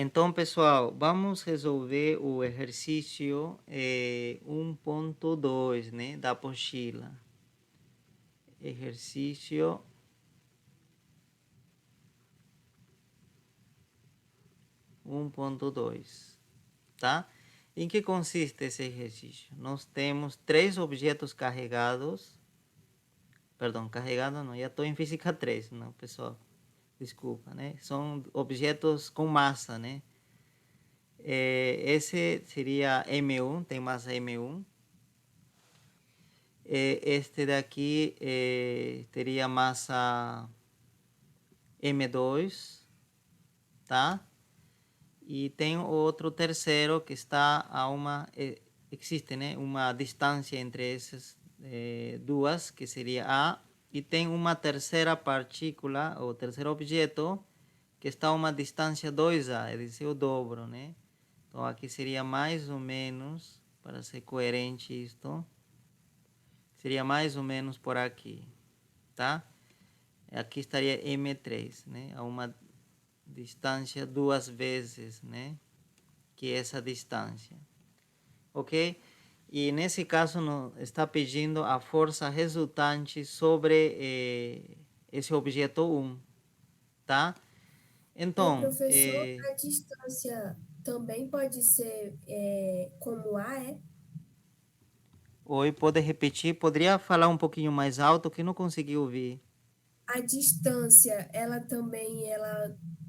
Então, pessoal, vamos resolver o exercício 1.2, né, da apostila. Exercício 1.2, tá? Em que consiste esse exercício? Nós temos três objetos carregados. Perdão, carregado não, já estou em física 3, não, pessoal. Desculpa, né? São objetos com massa, né? Esse seria M1, tem massa M1. Este daqui teria massa M2, tá? E tem outro terceiro que está a uma... existe, né? Uma distância entre essas duas, que seria A. E tem uma terceira partícula, ou terceiro objeto, que está a uma distância 2A, é dizer, o dobro, né? Então, aqui seria mais ou menos, para ser coerente isto, seria mais ou menos por aqui, tá? Aqui estaria M3, né? A uma distância duas vezes, né? Que essa distância, ok? E nesse caso está pedindo a força resultante sobre esse objeto 1, tá? Então, Professor, a distância também pode ser como A, é? oi, pode repetir? Poderia falar um pouquinho mais alto que não consegui ouvir. A distância, ela também,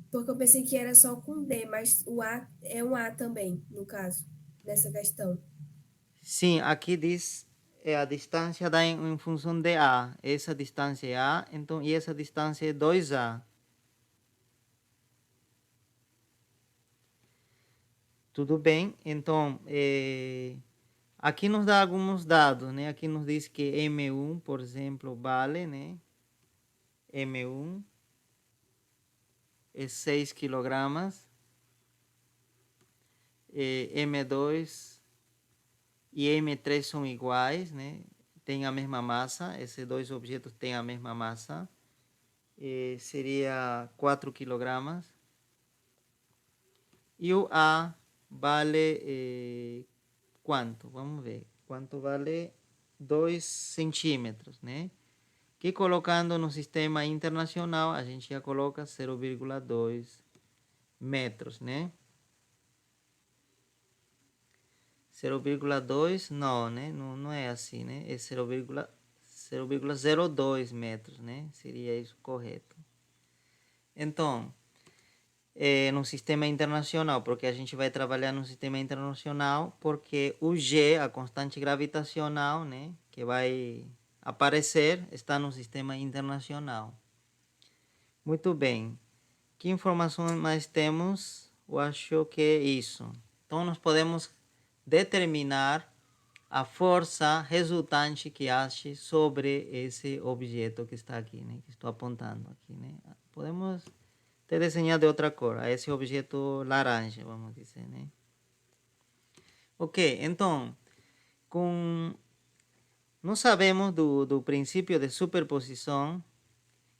porque eu pensei que era só com D, mas o A é um A também, no caso, nessa questão. Sim, aqui diz a distância dá em função de A. Essa distância é A, então, e essa distância é 2A. Tudo bem? Então, aqui nos dá alguns dados, né? Aqui nos diz que M1, por exemplo, vale, né? M1 é 6 quilogramas. M2 e M3 são iguais, né? Tem a mesma massa. Esses dois objetos têm a mesma massa. Seria 4 quilogramas. E o A vale quanto? Vamos ver. Quanto vale 2 centímetros, né? Que colocando no sistema internacional, a gente já coloca 0,2 metros, né? 0,2 não, né? Não, não é assim, né? É 0,02 metros, né? Seria isso correto. Então, no sistema internacional, porque a gente vai trabalhar no sistema internacional, porque o G, a constante gravitacional, né, que vai aparecer, está no sistema internacional. Muito bem. Que informações mais temos? Eu acho que é isso. Então, nós podemos determinar a força resultante que age sobre esse objeto que está aqui, né, que estou apontando aqui, né. Podemos ter desenhado de outra cor, a esse objeto laranja, vamos dizer, né? Ok, então, com... nós sabemos do princípio de superposição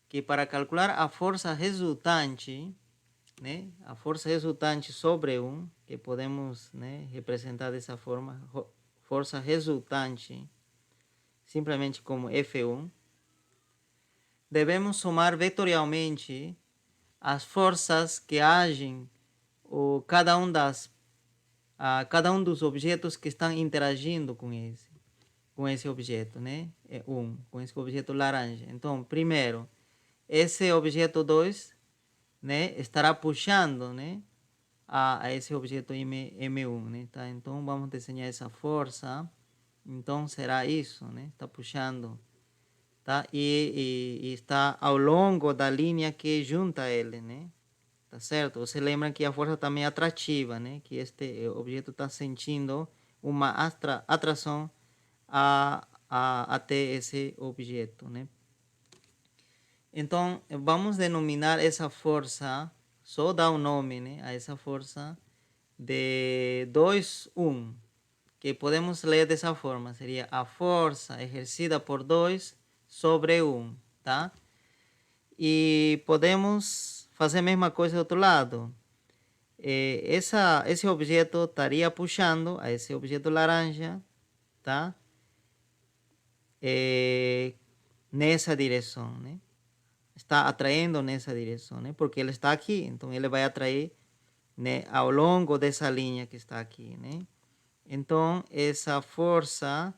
que para calcular a força resultante, né, a força resultante sobre 1, que podemos, né, representar dessa forma, força resultante, simplesmente como F1, devemos somar vetorialmente as forças que agem ou cada um dos objetos que estão interagindo com esse objeto, né? Com esse objeto laranja. Então, primeiro, esse objeto 2, né, estará puxando, né, a esse objeto M1, né? Tá? Então, vamos desenhar essa força. Então, será isso, né? Está puxando, tá? E está ao longo da linha que junta ele, né? Tá certo? Você lembra que a força também é atrativa, né? Que este objeto está sentindo uma atração até esse objeto, né? Então, vamos denominar essa força, só dar o nome, né, a essa força de 2, 1, que podemos ler dessa forma, seria a força exercida por 2 sobre 1, tá? E podemos fazer a mesma coisa do outro lado. esse objeto estaria puxando a esse objeto laranja, tá? Nessa direção, né? Está atraindo nessa direção, né? Porque ele está aqui, então ele vai atrair, né, ao longo dessa linha que está aqui, né? Então, essa força,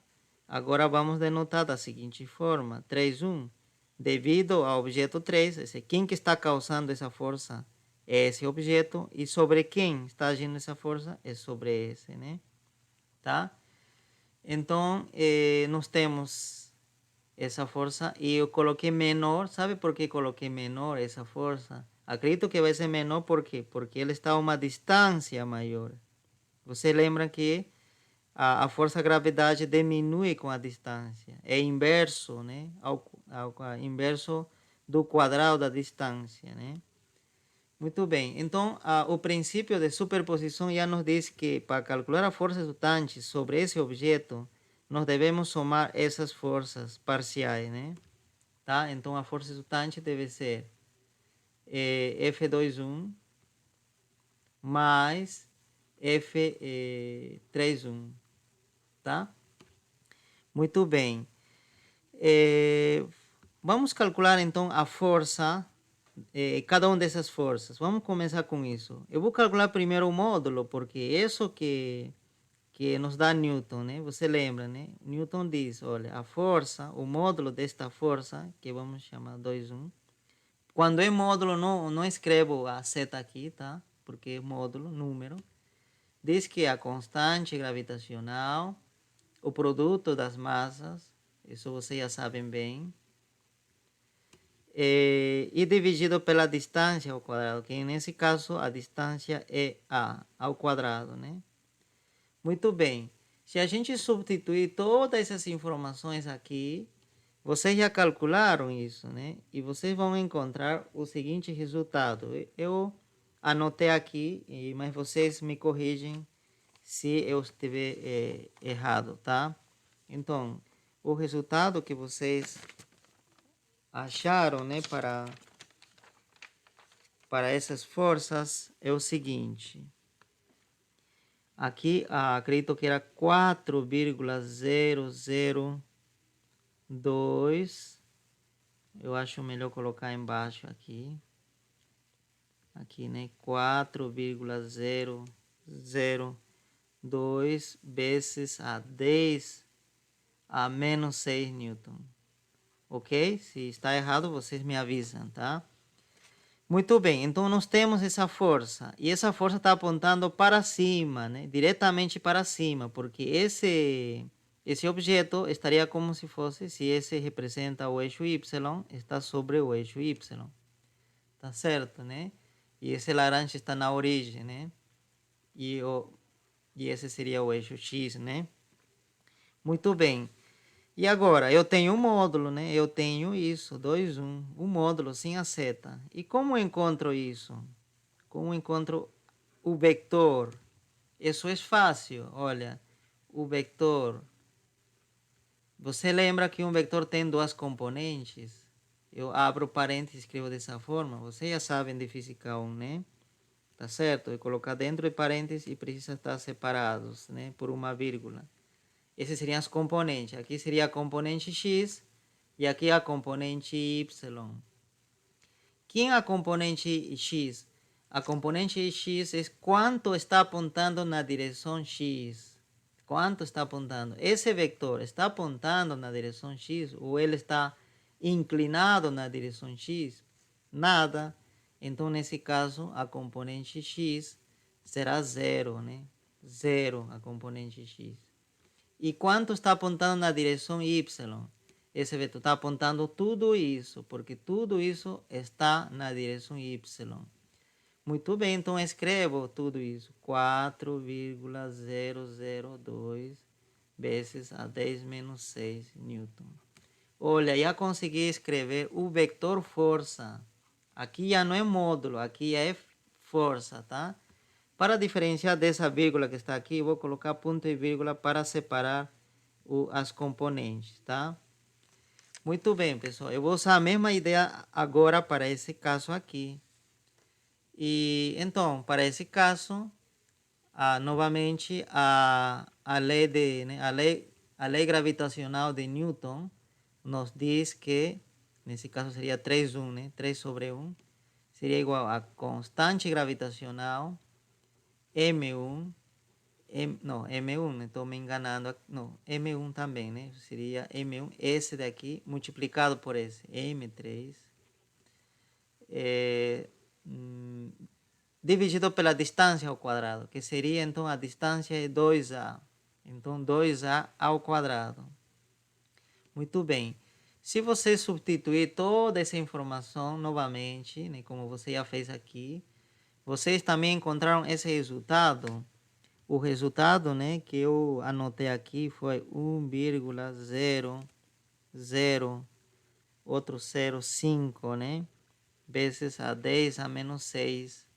agora vamos denotar da seguinte forma: 3,1. Devido ao objeto 3, quem que está causando essa força é esse objeto, e sobre quem está agindo essa força é sobre esse, né? Tá? Então, nós temos essa força e eu coloquei menor. Sabe por que coloquei menor essa força? Acredito que vai ser menor, por quê? Porque ele está a uma distância maior. Você lembra que a força-gravidade diminui com a distância. É inverso, né? Ao inverso do quadrado da distância, né? Muito bem. Então, o princípio de superposição já nos diz que para calcular a força resultante sobre esse objeto, nós devemos somar essas forças parciais, né? Tá? Então, a força resultante deve ser F21 mais F31, tá? Muito bem. Vamos calcular então a força, cada uma dessas forças. Vamos começar com isso. Eu vou calcular primeiro o módulo, porque isso que nos dá Newton, né? Você lembra, né? Newton diz, olha, a força, o módulo desta força, que vamos chamar 2,1. Quando é módulo, não escrevo a seta aqui, tá? Porque é módulo, número. Diz que a constante gravitacional, o produto das massas, isso vocês já sabem bem, e dividido pela distância ao quadrado, que nesse caso a distância é a ao quadrado, né? Muito bem. Se a gente substituir todas essas informações aqui, vocês já calcularam isso, né? E vocês vão encontrar o seguinte resultado. Eu anotei aqui, mas vocês me corrigem se eu estiver errado, tá? Então, o resultado que vocês acharam, né, para essas forças é o seguinte. Aqui, acredito que era 4,002. Eu acho melhor colocar embaixo aqui. Aqui, né? 4,002 vezes a 10 a menos 6 newton. Ok? Se está errado, vocês me avisam, tá? Muito bem, então nós temos essa força. E essa força está apontando para cima, né? Diretamente para cima, porque esse objeto estaria como se fosse, se esse representa o eixo Y, está sobre o eixo Y. Tá certo, né? E esse laranja está na origem, né? E esse seria o eixo X, né? Muito bem. E agora, eu tenho um módulo, né? Eu tenho isso, 2,1, um módulo sem a seta. E como eu encontro isso? Como eu encontro o vetor? Isso é fácil, olha. O vetor. Você lembra que um vetor tem duas componentes? Eu abro parênteses e escrevo dessa forma. Vocês já sabem de física 1, né? Tá certo? Eu colocar dentro de parênteses e precisa estar separados, né? Por uma vírgula. Essas seriam as componentes. Aqui seria a componente X e aqui a componente Y. Quem é a componente X? A componente X é quanto está apontando na direção X. Quanto está apontando? Esse vetor está apontando na direção X ou ele está inclinado na direção X? Nada. Então, nesse caso, a componente X será zero, né? Zero a componente X. E quanto está apontando na direção Y? Esse vetor está apontando tudo isso, porque tudo isso está na direção Y. Muito bem, então escrevo tudo isso. 4,002 vezes a 10 menos 6 newton. Olha, já consegui escrever o vetor força. Aqui já não é módulo, aqui é força, tá? Para diferenciar dessa vírgula que está aqui, eu vou colocar ponto e vírgula para separar as componentes, tá? Muito bem, pessoal. Eu vou usar a mesma ideia agora para esse caso aqui. E então, para esse caso, novamente a lei né, a lei gravitacional de Newton nos diz que, nesse caso seria 3,1, né? 3 sobre 1, seria igual a constante gravitacional M1, não, M1, estou me enganando, não, M1 também, né? Seria M1, esse daqui, multiplicado por esse, M3, dividido pela distância ao quadrado, que seria, então, a distância é 2A. Então, 2A ao quadrado. Muito bem. Se você substituir toda essa informação novamente, né, como você já fez aqui, vocês também encontraram esse resultado. O resultado, né, que eu anotei aqui foi 1,00 outro 0,5, né, vezes a 10 a menos 6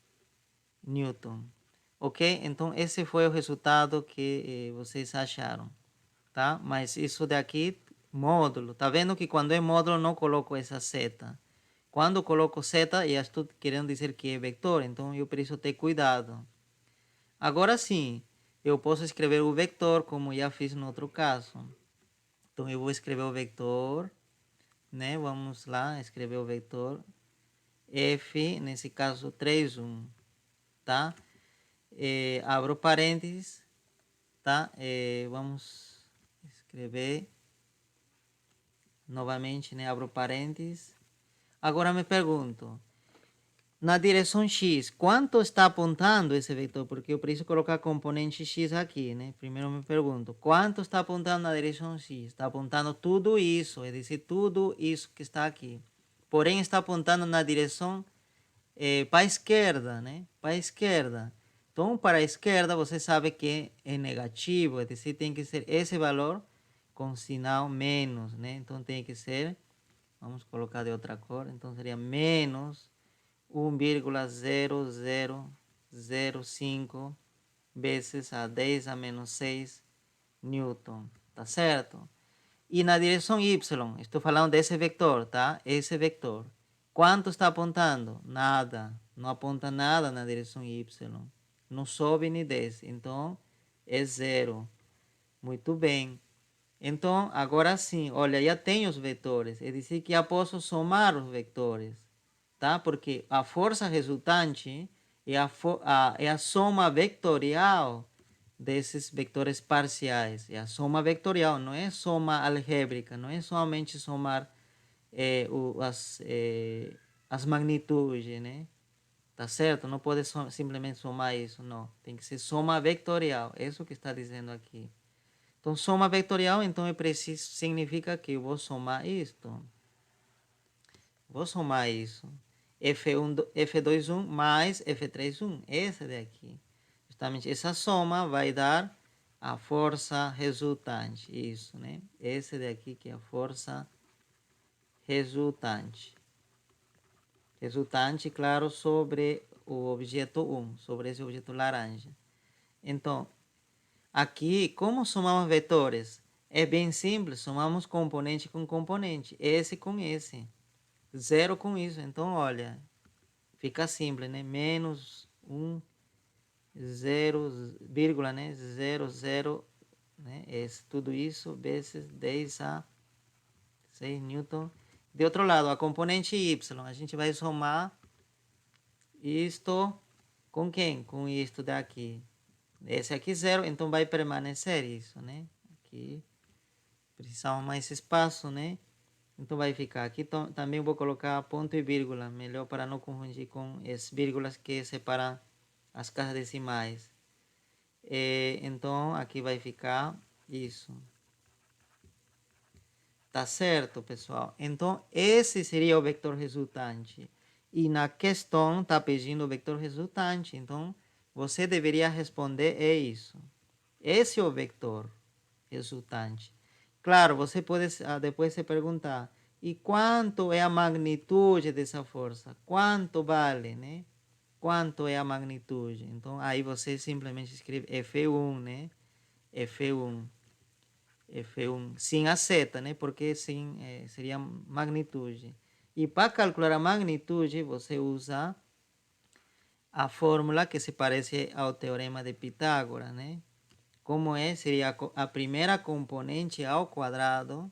Newton. Ok? Então, esse foi o resultado que vocês acharam, tá? Mas isso daqui, módulo. Tá vendo que quando é módulo não coloco essa seta. Quando coloco seta, já estou querendo dizer que é vetor, então eu preciso ter cuidado. Agora sim, eu posso escrever o vetor como já fiz no outro caso. Então eu vou escrever o vetor, né? Vamos lá, escrever o vetor f, nesse caso 3, 1, tá? Abro parênteses, tá? Vamos escrever novamente, né? Abro parênteses. Agora me pergunto, na direção x, quanto está apontando esse vetor? Porque eu preciso colocar componente x aqui, né? Primeiro me pergunto, quanto está apontando na direção x? Está apontando tudo isso, é dizer, tudo isso que está aqui. Porém, está apontando na direção para a esquerda, né? Para a esquerda. Então, para a esquerda, você sabe que é negativo, é dizer, tem que ser esse valor com sinal menos, né? Então, tem que ser, vamos colocar de outra cor, então seria menos 1,0005 vezes a 10 a menos 6 Newton, tá certo? E na direção y, estou falando desse vetor, tá? Esse vetor. Quanto está apontando? Nada. Não aponta nada na direção y. Não sobe nem desce. Então, é zero. Muito bem. Então, agora sim, olha, já tenho os vetores. É dizer que já posso somar os vetores, tá? Porque a força resultante é a soma vetorial desses vetores parciais. É a soma vetorial, não é soma algébrica, não é somente somar as magnitudes, né? Tá certo? Não pode simplesmente somar isso, não. Tem que ser soma vetorial. É isso que está dizendo aqui. Então, soma vetorial, então eu preciso, significa que eu vou somar isto. Vou somar isso. F21 mais F31. Essa daqui. Justamente essa soma vai dar a força resultante. Isso, né? Esse daqui que é a força resultante. Resultante, claro, sobre o objeto 1, sobre esse objeto laranja. Então, aqui, como somamos vetores? É bem simples, somamos componente com componente, esse com esse, zero com isso. Então, olha, fica simples, né? Menos 1, 0, vírgula, né? 0, 0, né? Esse, tudo isso vezes 10 a 6 newton. De outro lado, a componente y, a gente vai somar isto com quem? Com isto daqui. Esse aqui zero, então vai permanecer isso, né? Aqui precisamos mais espaço, né? Então vai ficar aqui. Também vou colocar ponto e vírgula, melhor para não confundir com as vírgulas que separam as casas decimais. Então aqui vai ficar isso. Tá certo, pessoal? Então esse seria o vetor resultante. E na questão está pedindo o vetor resultante. Então você deveria responder é isso. Esse é o vetor resultante. Claro, você pode depois se perguntar, e quanto é a magnitude dessa força? Quanto vale, né? Quanto é a magnitude? Então, aí você simplesmente escreve F1, né? F1. F1 sem a seta, né? Porque sem seria magnitude. E para calcular a magnitude, você usa a fórmula que se parece ao teorema de Pitágoras, né? Como é? Seria a primeira componente ao quadrado,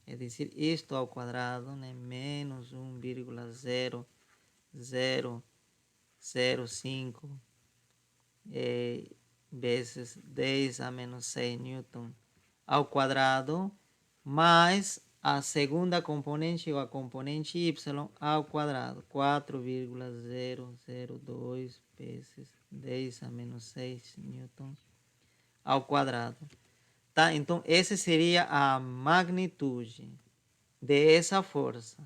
é dizer, isto ao quadrado, né? Menos 1,0005 vezes 10 a menos 6 newton ao quadrado, mais a segunda componente, ou a componente y, ao quadrado, 4,002 vezes 10 a menos 6 newton ao quadrado. Tá? Então, essa seria a magnitude dessa força.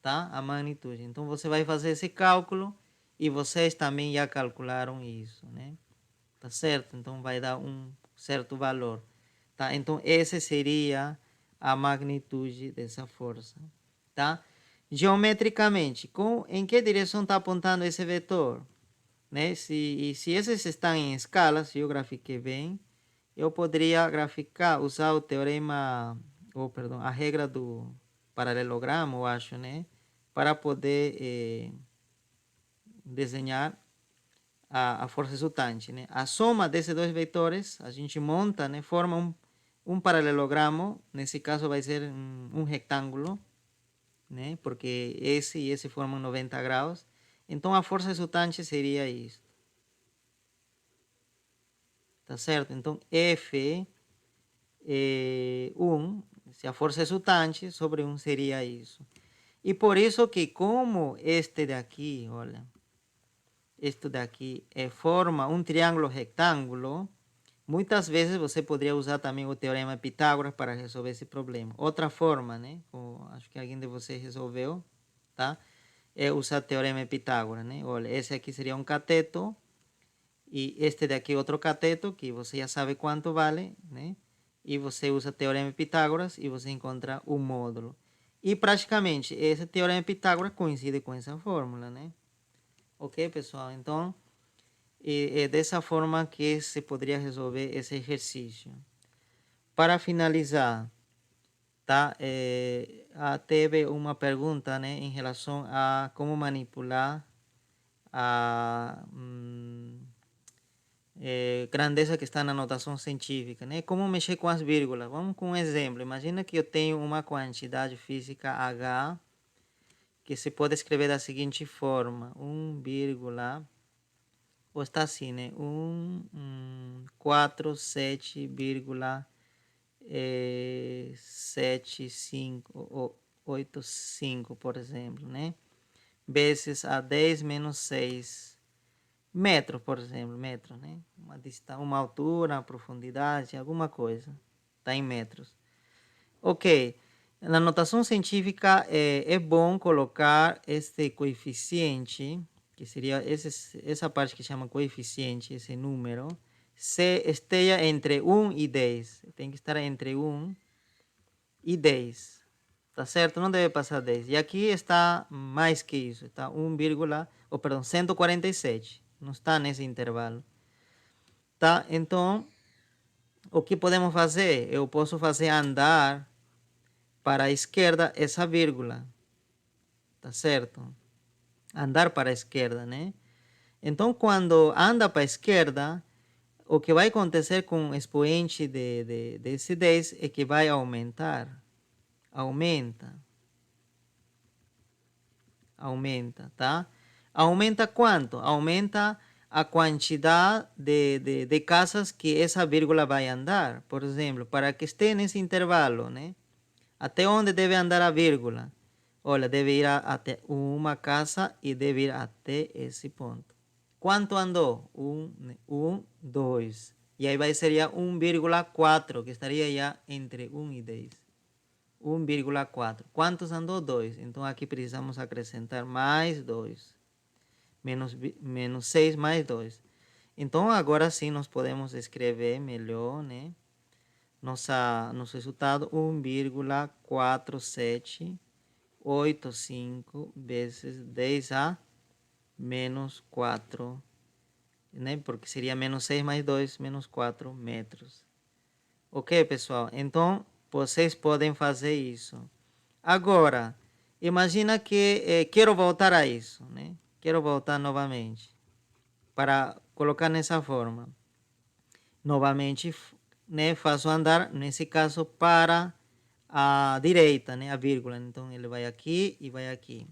Tá? A magnitude. Então, você vai fazer esse cálculo e vocês também já calcularam isso, né? Tá certo? Então, vai dar um certo valor. Tá? Então, essa seria a magnitude dessa força. Tá? Geometricamente, em que direção está apontando esse vetor? Né? Se esses estão em escala, se eu grafiquei bem, eu poderia graficar, usar o teorema, ou perdão, a regra do paralelogramo, eu acho, né? Para poder desenhar a força resultante, né? A soma desses dois vetores, a gente monta, né? Forma um paralelogramo, nesse caso vai ser um retângulo, né? Porque esse e esse formam 90 graus. Então, a força resultante seria isso. Tá certo? Então, F 1, se a força resultante sobre 1 seria isso. E por isso que como este daqui, olha, este daqui forma um triângulo retângulo, muitas vezes você poderia usar também o teorema de Pitágoras para resolver esse problema. Outra forma, né? Acho que alguém de vocês resolveu, tá? É usar o teorema de Pitágoras, né? Olha, esse aqui seria um cateto e este daqui outro cateto, que você já sabe quanto vale, né? E você usa o teorema de Pitágoras e você encontra o módulo. E praticamente esse teorema de Pitágoras coincide com essa fórmula, né? Ok, pessoal? Então, é dessa forma que se poderia resolver esse exercício. Para finalizar, tá? Teve uma pergunta, né, em relação a como manipular a grandeza que está na notação científica, né? Como mexer com as vírgulas. Vamos com um exemplo. Imagina que eu tenho uma quantidade física H que se pode escrever da seguinte forma: 1, ou está assim, né? 1,47,75 por exemplo, né? Vezes a 10 menos 6 metros, por exemplo, metro, né? Uma altura, uma profundidade, alguma coisa. Está em metros. Ok. Na notação científica é bom colocar este coeficiente, que seria essa parte que chama coeficiente, esse número, se esteja entre 1 e 10. Tem que estar entre 1 e 10. Tá certo? Não deve passar 10. E aqui está mais que isso. Está 147. Não está nesse intervalo. Tá? Então, o que podemos fazer? Eu posso fazer andar para a esquerda essa vírgula. Tá certo? Andar para a esquerda, né? Então, quando anda para a esquerda, o que vai acontecer com o expoente desse 10 é que vai aumentar. Aumenta, tá? Aumenta quanto? Aumenta a quantidade de casas que essa vírgula vai andar. Por exemplo, para que esteja nesse intervalo, né? Até onde deve andar a vírgula? Olha, deve ir até uma casa e deve ir até esse ponto. Quanto andou? 2. E aí seria 1,4, que estaria já entre 1 e 10. 1,4. Quantos andou? 2. Então aqui precisamos acrescentar mais 2. Menos 6 mais 2. Então agora sim nós podemos escrever melhor, né? Nosso resultado 1,4785 vezes 10 a menos 4, né? Porque seria menos 6 mais 2, menos 4 metros. Ok, pessoal? Então, vocês podem fazer isso. Agora, imagina que quero voltar a isso, né? Quero voltar novamente. para colocar nessa forma. Novamente, né, faço andar, nesse caso, para a direita, né, a vírgula. Então, ele vai aqui e vai aqui.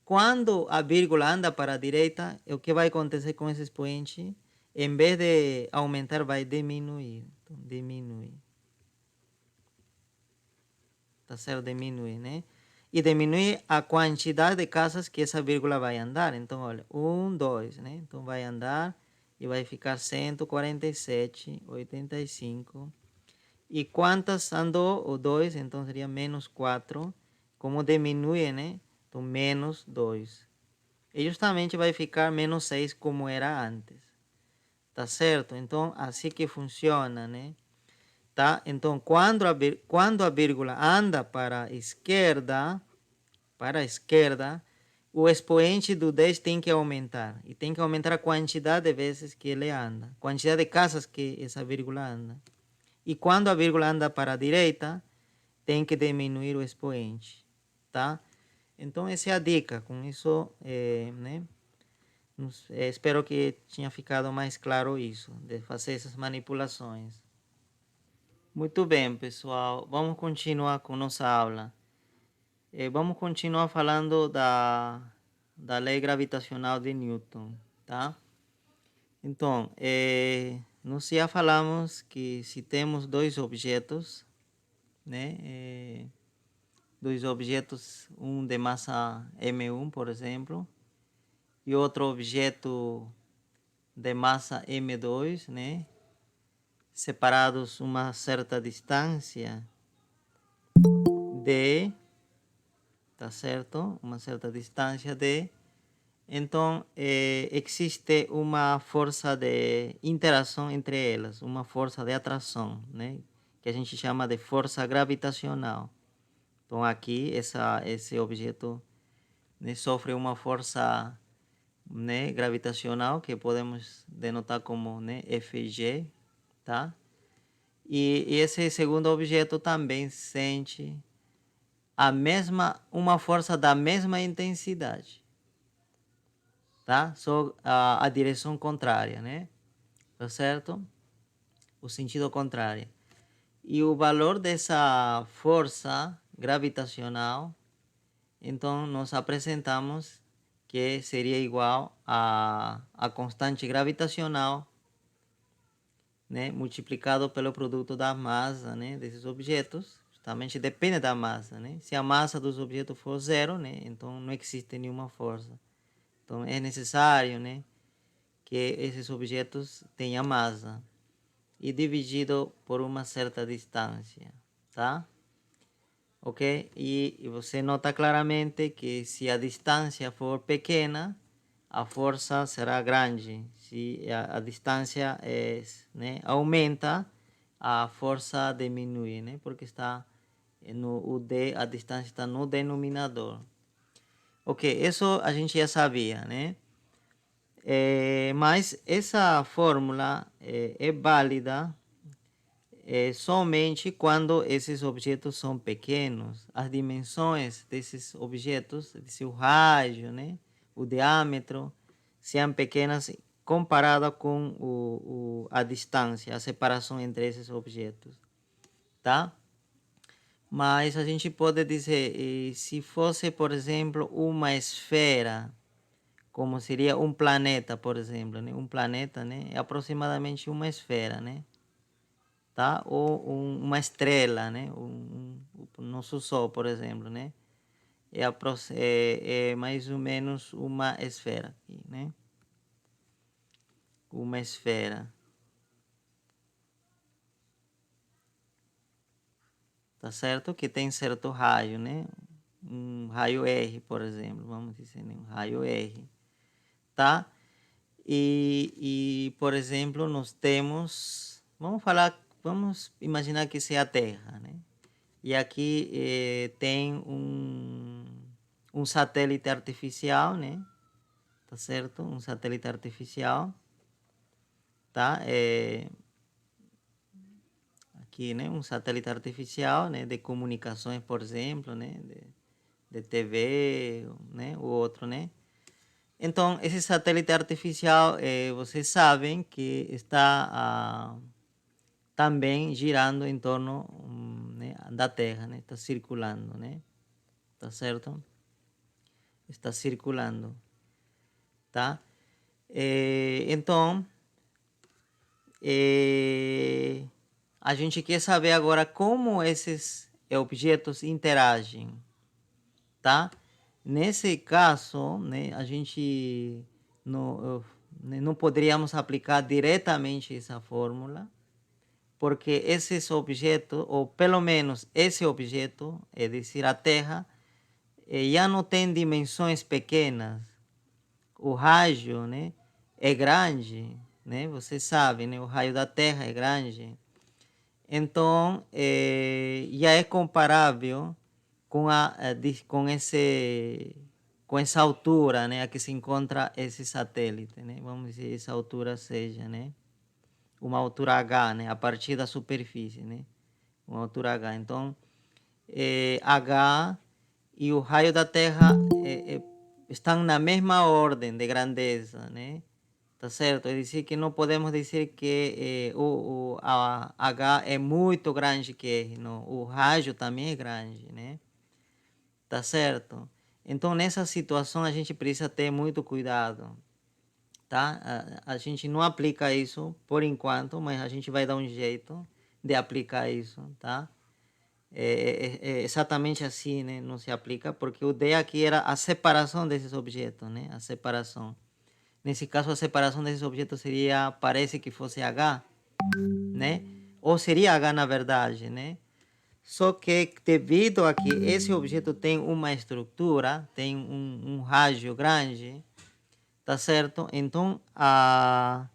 Quando a vírgula anda para a direita, o que vai acontecer com esse expoente? Em vez de aumentar, vai diminuir. Então, diminui. Tá certo? Diminui, né? E diminui a quantidade de casas que essa vírgula vai andar. Então, olha, 1, 2, né? Então, vai andar e vai ficar 147,85. E quantas andou? O 2, então seria menos 4. Como diminui, né? Então, menos 2. E justamente vai ficar menos 6 como era antes. Tá certo? Então, assim que funciona, né? Tá? Então, quando a vírgula anda para a esquerda, o expoente do 10 tem que aumentar. E tem que aumentar a quantidade de vezes que ele anda. Quantidade de casas que essa vírgula anda. E quando a vírgula anda para a direita, tem que diminuir o expoente. Tá? Então, essa é a dica. Com isso, né? Espero que tenha ficado mais claro isso, de fazer essas manipulações. Muito bem, pessoal. Vamos continuar com nossa aula. Vamos continuar falando da lei gravitacional de Newton, tá? Então, nós já falamos que se temos dois objetos, né? Dois objetos, um de massa M1, por exemplo, e outro objeto de massa M2, né? Separados uma certa distância d, tá certo? Uma certa distância d. Então, existe uma força de interação entre elas, uma força de atração, né? Que a gente chama de força gravitacional. Então, aqui, esse objeto, né, sofre uma força, né, gravitacional que podemos denotar como, né, Fg, tá? E esse segundo objeto também sente uma força da mesma intensidade, tá? Só a direção contrária, né? Tá certo? O sentido contrário. E o valor dessa força gravitacional, então nós apresentamos que seria igual a constante gravitacional, né, multiplicado pelo produto da massa, né, desses objetos. Justamente depende da massa, né? Se a massa dos objetos for zero, né, então não existe nenhuma força. Então é necessário, né, que esses objetos tenham massa e dividido por uma certa distância, tá? Ok? E você nota claramente que se a distância for pequena, a força será grande. Se a distância né, aumenta, a força diminui, né? Porque está o D, a distância está no denominador. Ok, isso a gente já sabia, né? Mas essa fórmula é válida somente quando esses objetos são pequenos. As dimensões desses objetos, seu raio, né, o diâmetro, são pequenas comparada com a distância, a separação entre esses objetos, tá? Mas a gente pode dizer, se fosse, por exemplo, uma esfera, como seria um planeta, por exemplo, né? Um planeta, né, é aproximadamente uma esfera, né? Tá? Ou uma estrela, né? O nosso Sol, por exemplo, né? É mais ou menos uma esfera aqui, né? Uma esfera. Tá certo? Que tem certo raio, né? Um raio R, por exemplo, vamos dizer, né? Um raio R, tá? Por exemplo, nós temos, vamos imaginar que seja a Terra, né? E aqui tem um satélite artificial, né? Tá certo? Um satélite artificial, tá? Aqui, né? Um satélite artificial, né? De comunicações, por exemplo, né? De TV, né? O outro, né? Então, esse satélite artificial, vocês sabem que está também girando em torno né, da Terra, né? Está circulando, né? Tá certo? Está circulando, tá? Então, a gente quer saber agora como esses objetos interagem, tá? Nesse caso, né, a gente não poderíamos aplicar diretamente essa fórmula, porque esses objetos, ou pelo menos esse objeto, é decir, a Terra, já não tem dimensões pequenas. O raio, né, é grande, né? Você sabe, né? O raio da Terra é grande. Então, já é comparável com essa altura, né, a que se encontra esse satélite, né? Vamos dizer essa altura seja, né, uma altura H, né, a partir da superfície, né, uma altura H. Então, H e o raio da Terra estão na mesma ordem de grandeza, né? Tá certo? É dizer que não podemos dizer que a H é muito grande que R, não. O raio também é grande, né? Tá certo? Então, nessa situação, a gente precisa ter muito cuidado, tá? A gente não aplica isso por enquanto, mas a gente vai dar um jeito de aplicar isso, tá? É exatamente assim, né? Não se aplica, porque o D aqui era a separação desses objetos, né? A separação. Nesse caso, a separação desses objetos seria, parece que fosse H, né? Ou seria H na verdade, né? Só que devido a que esse objeto tem uma estrutura, tem um raio grande, tá certo? Então, a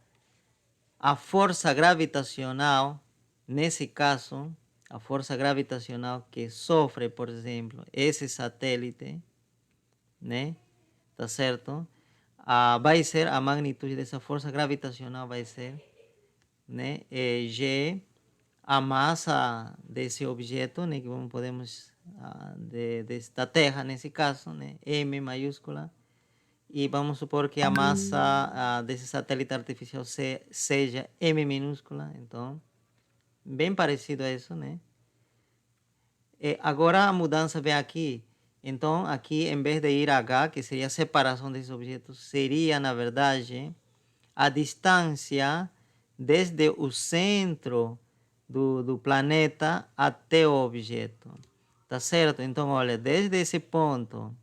força gravitacional, nesse caso, a força gravitacional que sofre, por exemplo, esse satélite, né? Tá certo? Vai ser a magnitude dessa força gravitacional vai ser, né? G, a massa desse objeto, né? Que podemos da Terra nesse caso, né? M maiúscula. E vamos supor que a massa desse satélite artificial seja M minúscula, então bem parecido a isso, né? Agora a mudança vem aqui. Então, aqui, em vez de ir a H, que seria a separação desses objetos, seria, na verdade, a distância desde o centro do planeta até o objeto. Tá certo? Então, olha, desde esse ponto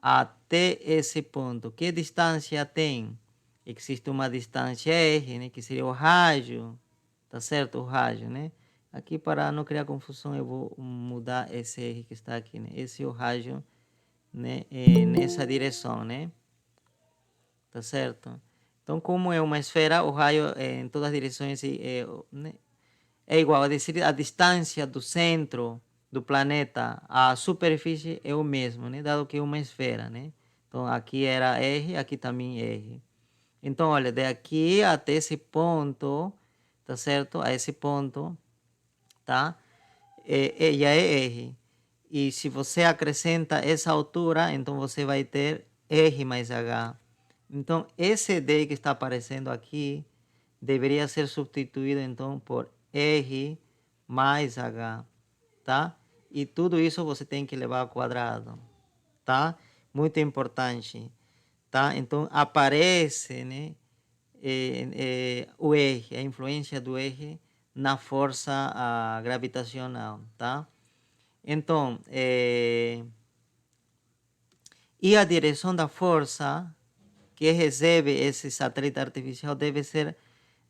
até esse ponto, que distância tem? Existe uma distância R, né, que seria o raio, tá certo? O raio, né? Aqui, para não criar confusão, eu vou mudar esse R que está aqui, né? Esse é o raio, né? Nessa direção, né? Tá certo? Então, como é uma esfera, o raio em todas as direções né? É igual, a dizer, a distância do centro do planeta à superfície é o mesmo, né? Dado que é uma esfera, né? Então, aqui era R, aqui também R. Então, olha, daqui até esse ponto, tá certo? A esse ponto, tá? Já é R. E se você acrescenta essa altura, então você vai ter R mais H. Então, esse D que está aparecendo aqui deveria ser substituído, então, por R mais H, tá? E tudo isso você tem que levar ao quadrado, tá? Muito importante, tá? Então, aparece, né, o R, a influência do R na força gravitacional, tá? Então, e a direção da força que recebe esse satélite artificial deve ser,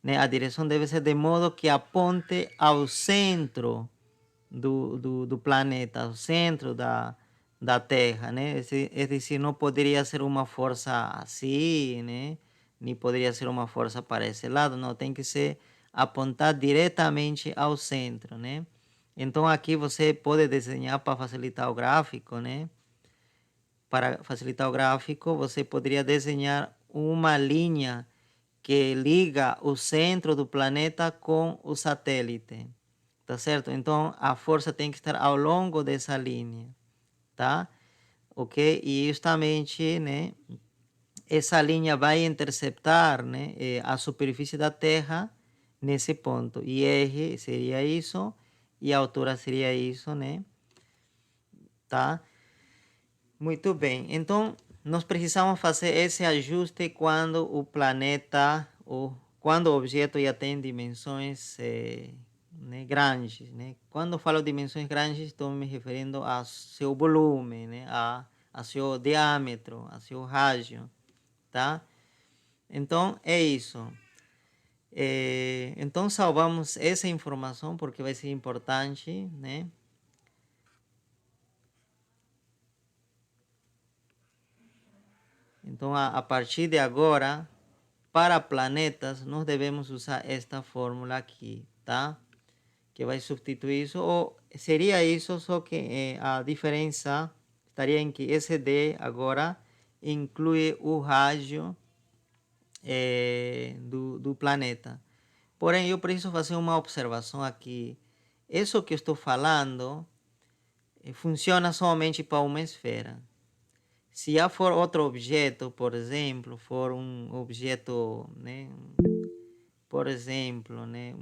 né, a direção deve ser de modo que aponte ao centro do planeta, ao centro da Terra, né? É decir, não poderia ser uma força assim, né? Nem poderia ser uma força para esse lado, não, tem que ser apontar diretamente ao centro, né? Então aqui você pode desenhar para facilitar o gráfico, né? Para facilitar o gráfico, você poderia desenhar uma linha que liga o centro do planeta com o satélite, tá certo? Então, a força tem que estar ao longo dessa linha, tá? Ok? E justamente, né, essa linha vai interceptar, né, a superfície da Terra nesse ponto. E R seria isso, e a altura seria isso, né? Tá? Muito bem. Então, nós precisamos fazer esse ajuste quando o planeta, ou quando o objeto já tem dimensões né, grandes, né? Quando eu falo dimensões grandes, estou me referindo ao seu volume, né? A seu diâmetro, a seu rádio, tá? Então, é isso. Então, salvamos essa informação porque vai ser importante, né? Então, a partir de agora, para planetas, nós devemos usar esta fórmula aqui, tá? Que vai substituir isso, ou seria isso, só que a diferença estaria em que esse D agora inclui o rádio do planeta. Porém, eu preciso fazer uma observação aqui. Isso que eu estou falando funciona somente para uma esfera. Se já for outro objeto, por exemplo, for um objeto, né, por exemplo, né,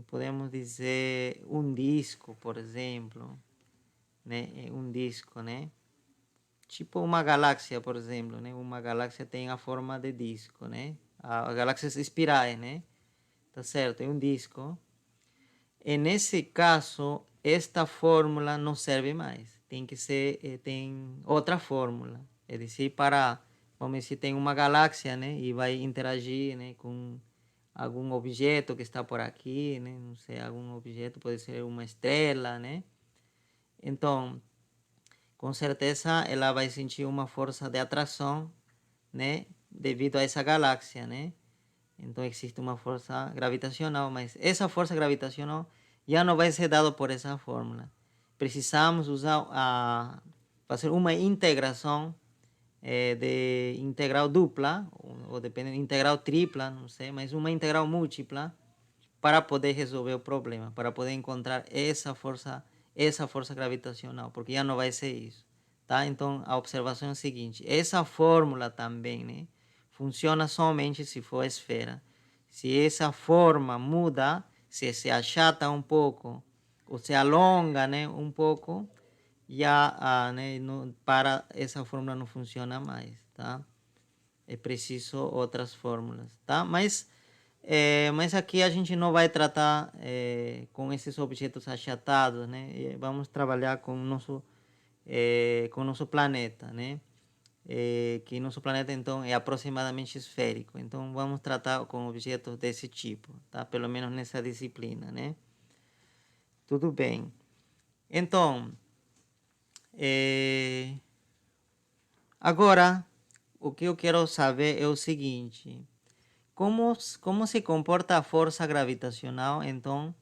podemos dizer um disco, por exemplo, né, um disco, né, tipo uma galáxia, por exemplo, né, uma galáxia tem a forma de disco, né, as galáxias espirais, né, tá certo, é um disco. E nesse caso, esta fórmula não serve mais. Tem que ser, tem outra fórmula. É dizer, para, vamos dizer, tem uma galáxia, né? E vai interagir, né? Com algum objeto que está por aqui, né? Não sei, algum objeto, pode ser uma estrela, né? Então, com certeza, ela vai sentir uma força de atração, né? Devido a essa galáxia, né? Então existe uma força gravitacional, mas essa força gravitacional já não vai ser dada por essa fórmula. Precisamos fazer uma integração de integral dupla, ou depende, integral tripla, não sei, mas uma integral múltipla para poder resolver o problema, para poder encontrar essa força gravitacional, porque já não vai ser isso, tá? Então a observação é a seguinte: essa fórmula também, né, funciona somente se for esfera. Se essa forma muda, se achata um pouco ou se alonga, né, um pouco, já né, para essa fórmula não funciona mais, tá? É preciso outras fórmulas, tá? Mas aqui a gente não vai tratar com esses objetos achatados, né? Vamos trabalhar com o nosso planeta, né? Que nosso planeta, então, é aproximadamente esférico. Então, vamos tratar com objetos desse tipo, tá? Pelo menos nessa disciplina, né? Tudo bem. Então, agora, o que eu quero saber é o seguinte: como se comporta a força gravitacional, então,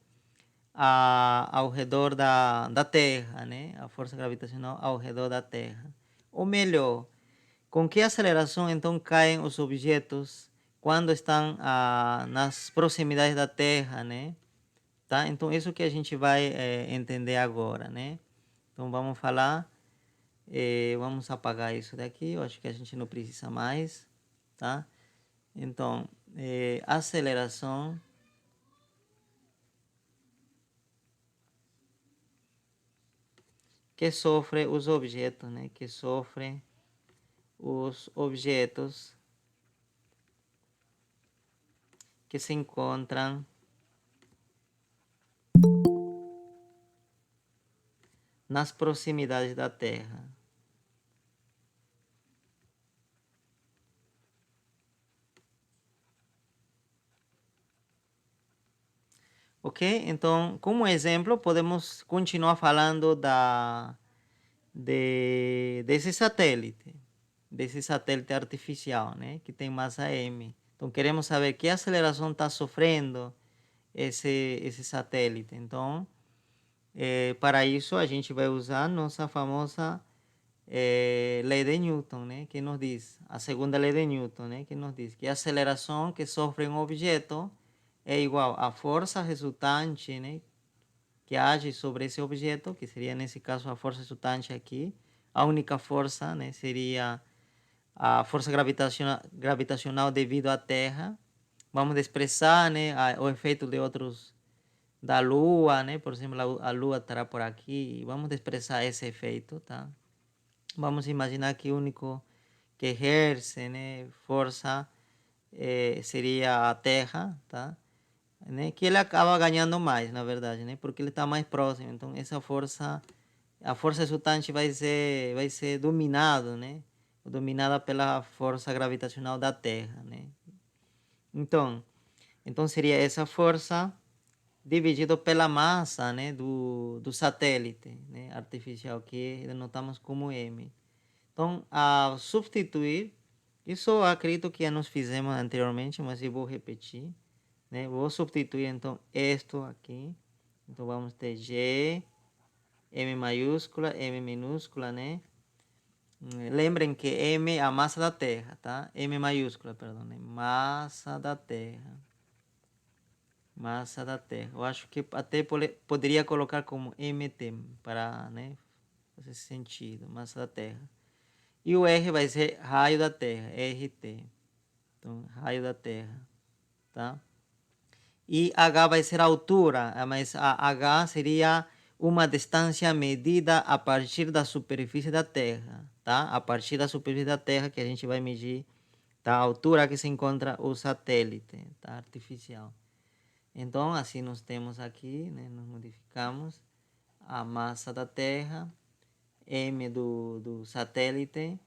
ao redor da Terra, né? A força gravitacional ao redor da Terra. Ou melhor, com que aceleração, então, caem os objetos quando estão nas proximidades da Terra, né? Tá? Então, isso que a gente vai entender agora, né? Então, vamos falar. Vamos apagar isso daqui. Eu acho que a gente não precisa mais, tá? Então, aceleração que sofre os objetos, né? Que sofrem os objetos que se encontram nas proximidades da Terra. Ok? Então, como exemplo, podemos continuar falando desse satélite artificial, né? Que tem massa m. Então, queremos saber que aceleração está sofrendo esse satélite. Então, para isso, a gente vai usar nossa famosa lei de Newton, né? Que nos diz, a segunda lei de Newton, né? Que nos diz que a aceleração que sofre um objeto é igual à força resultante, né? Que age sobre esse objeto, que seria nesse caso a força resultante aqui. A única força, né? Seria a força gravitacional devido à Terra. Vamos expressar, né, o efeito de outros da Lua, né? Por exemplo, a Lua estará por aqui. Vamos expressar esse efeito, tá? Vamos imaginar que o único que exerce, né, força seria a Terra, tá? Né? Que ele acaba ganhando mais, na verdade, né? Porque ele está mais próximo. Então, essa força, a força resultante vai ser dominado, né? Dominada pela força gravitacional da Terra, né? Então seria essa força dividido pela massa, né, do satélite, né, artificial, que denotamos como M. Então, ao substituir, isso eu acredito que já nós fizemos anteriormente, mas eu vou repetir, né? Vou substituir, então, isto aqui. Então, vamos ter G, M maiúscula, M minúscula, né? Lembrem que M é a massa da Terra, tá? M maiúscula, perdão, né? Massa da Terra. Massa da Terra. Eu acho que até poderia colocar como MT para, né, fazer sentido. Massa da Terra. E o R vai ser raio da Terra, RT. Então, raio da Terra, tá? E H vai ser a altura, mas a H seria uma distância medida a partir da superfície da Terra, tá? A partir da superfície da Terra que a gente vai medir, tá? A altura que se encontra o satélite, tá? Artificial. Então, assim nós temos aqui, né, nós modificamos a massa da Terra, M do satélite,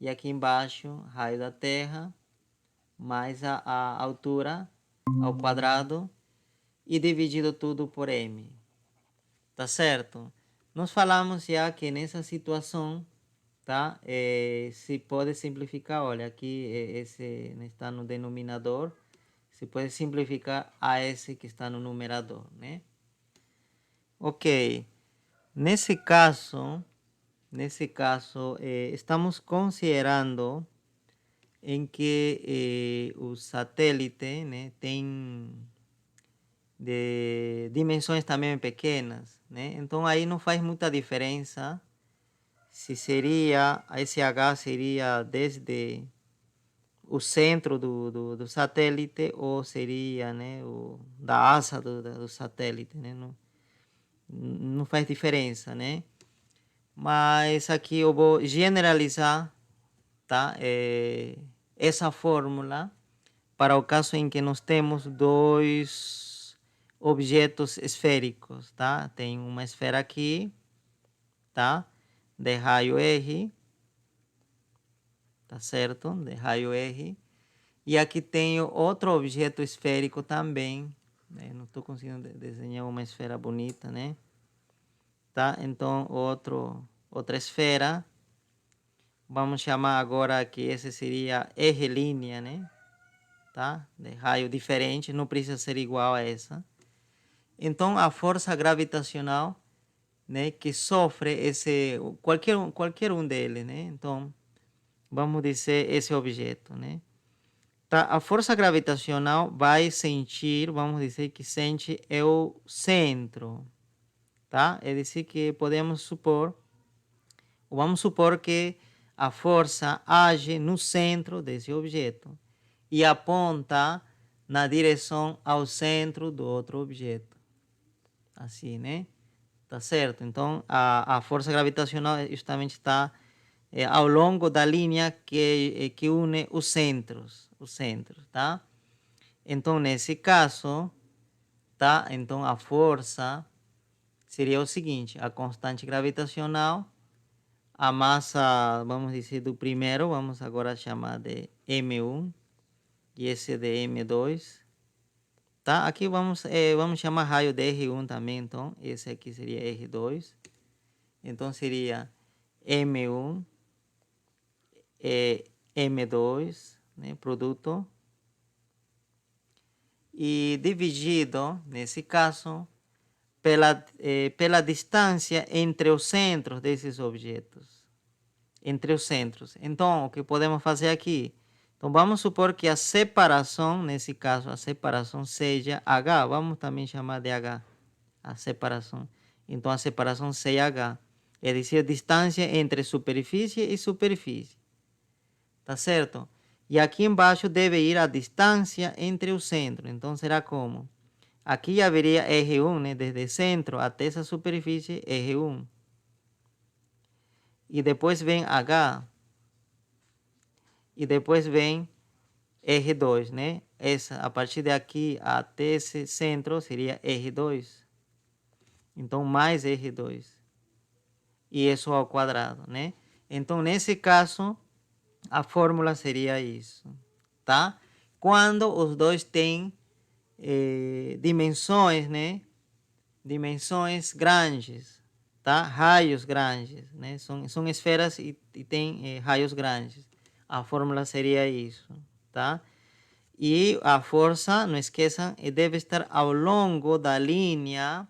e aqui embaixo, raio da Terra, mais a altura ao quadrado, e dividido tudo por M. Tá certo? Nós falamos já que nessa situação, tá? Se pode simplificar, olha, aqui esse está no denominador, se pode simplificar a esse que está no numerador, né? Ok, nesse caso estamos considerando em que o satélite, né, tem de dimensões também pequenas, né? Então aí não faz muita diferença se seria, esse H seria desde o centro do satélite ou seria, né, da asa do satélite, né? Não faz diferença, né? Mas aqui eu vou generalizar, tá? Essa fórmula para o caso em que nós temos dois objetos esféricos, tá? Tem uma esfera aqui, tá? De raio R, tá certo? De raio R. E aqui tenho outro objeto esférico também, né? Não estou conseguindo desenhar uma esfera bonita, né? Tá? Então, outra esfera. Vamos chamar agora que esse seria R', né? Tá? De raio diferente, não precisa ser igual a essa. Então, a força gravitacional, né, que sofre qualquer um deles, né? Então, vamos dizer esse objeto, né? Tá? A força gravitacional vai sentir, vamos dizer que sente é o centro, tá? É dizer que vamos supor que a força age no centro desse objeto e aponta na direção ao centro do outro objeto. Assim, né? Tá certo? Então, a força gravitacional justamente está ao longo da linha que une os centros, tá? Então, nesse caso, tá? Então, a força seria o seguinte, a constante gravitacional, a massa, vamos dizer, do primeiro, vamos agora chamar de M1, e esse de M2, tá? Aqui vamos chamar raio de R1 também, então, esse aqui seria R2, então seria M1, M2, né, produto, e dividido, nesse caso, pela distância entre os centros desses objetos. Entre os centros. Então, o que podemos fazer aqui? Então, vamos supor que a separação, nesse caso, a separação seja H. Vamos também chamar de H, a separação. Então, a separação seja H. É dizer, distância entre superfície e superfície. tá certo? E aqui embaixo deve ir a distância entre o centro. Então, será como? Aqui haveria eje 1, né? Desde o centro até essa superfície, eje 1. E depois vem H. E depois vem eje 2, né? A partir de aqui até esse centro seria eje 2. Então, mais eje 2. E isso ao quadrado, né? Então, nesse caso, a fórmula seria isso, tá? Quando os dois têm dimensões, né? Dimensões grandes, tá? Raios grandes, né? São esferas e tem raios grandes. A fórmula seria isso, tá? E a força, não esqueçam, deve estar ao longo da linha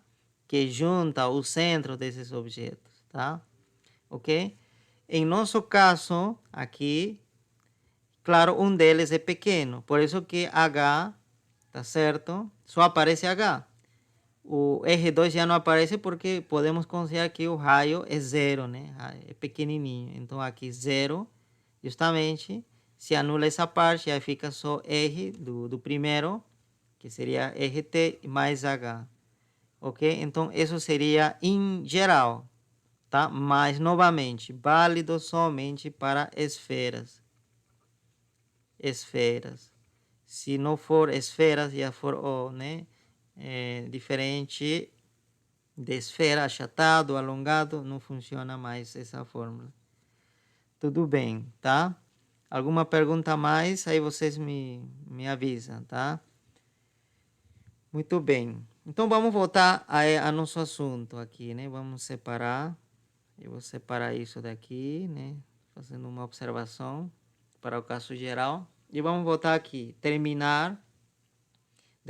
que junta o centro desses objetos, tá? Ok? Em nosso caso, aqui, claro, um deles é pequeno, por isso que H, tá certo? Só aparece H. O R2 já não aparece porque podemos considerar que o raio é zero, né? É pequenininho. Então, aqui zero, justamente, se anula essa parte, aí fica só R do primeiro, que seria RT mais H. Ok? Então, isso seria em geral, tá? Mas, novamente, válido somente para esferas. Esferas. Se não for esferas, já for, né? Diferente de esfera, achatado, alongado, não funciona mais essa fórmula. Tudo bem, tá? Alguma pergunta a mais? Aí vocês me avisam, tá? Muito bem. Então vamos voltar a nosso assunto aqui, né? Vamos separar. Eu vou separar isso daqui, né? Fazendo uma observação para o caso geral. E vamos voltar aqui. De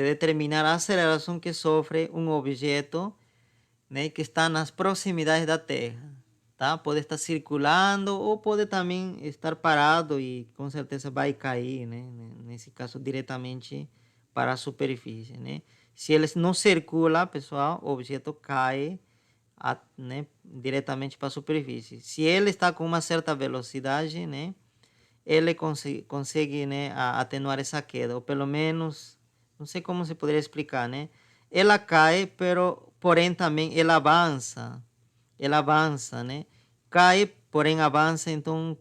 determinar a aceleração que sofre um objeto, né, que está nas proximidades da Terra, tá? Pode estar circulando ou pode também estar parado e com certeza vai cair, né? Nesse caso diretamente para a superfície, né? Se ele não circula, pessoal, o objeto cai, né, diretamente para a superfície. Se ele está com uma certa velocidade, né, ele consegue, né, atenuar essa queda, ou pelo menos, não sei como se poderia explicar, né? Ela cai, porém também ela avança, né? Cai, porém avança, então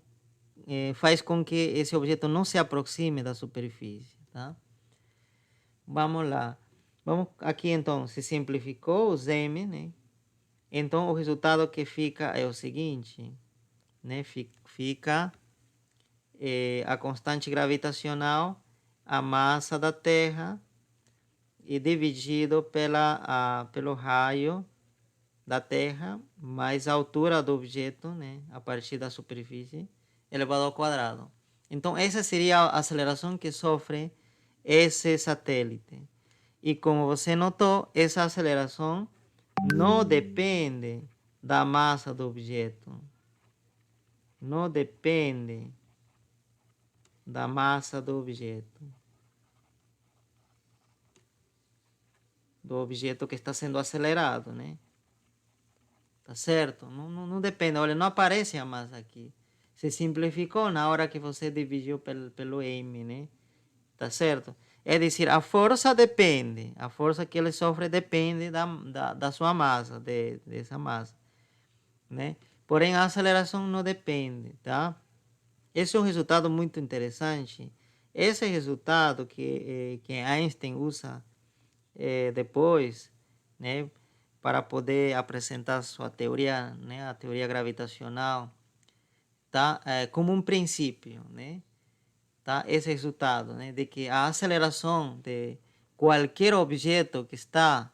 faz com que esse objeto não se aproxime da superfície, tá? Vamos lá. Vamos aqui então, se simplificou o m, né? Então o resultado que fica é o seguinte, né? Fica a constante gravitacional, a massa da Terra, e dividido pelo raio da Terra mais a altura do objeto, né, a partir da superfície, elevado ao quadrado. Então, essa seria a aceleração que sofre esse satélite. E como você notou, essa aceleração não depende da massa do objeto. Não depende da massa do objeto. Do objeto que está sendo acelerado, né? Tá certo? Não depende. Olha, não aparece a massa aqui. Se simplificou na hora que você dividiu pelo m, né? Tá certo? É dizer, a força depende. A força que ele sofre depende da sua massa, dessa massa, né? Porém, a aceleração não depende, tá? Esse é um resultado muito interessante. Esse resultado que Einstein usa depois, né, para poder apresentar sua teoria, né, a teoria gravitacional, tá, como um princípio, né, tá, esse resultado, né, de que a aceleração de qualquer objeto que está,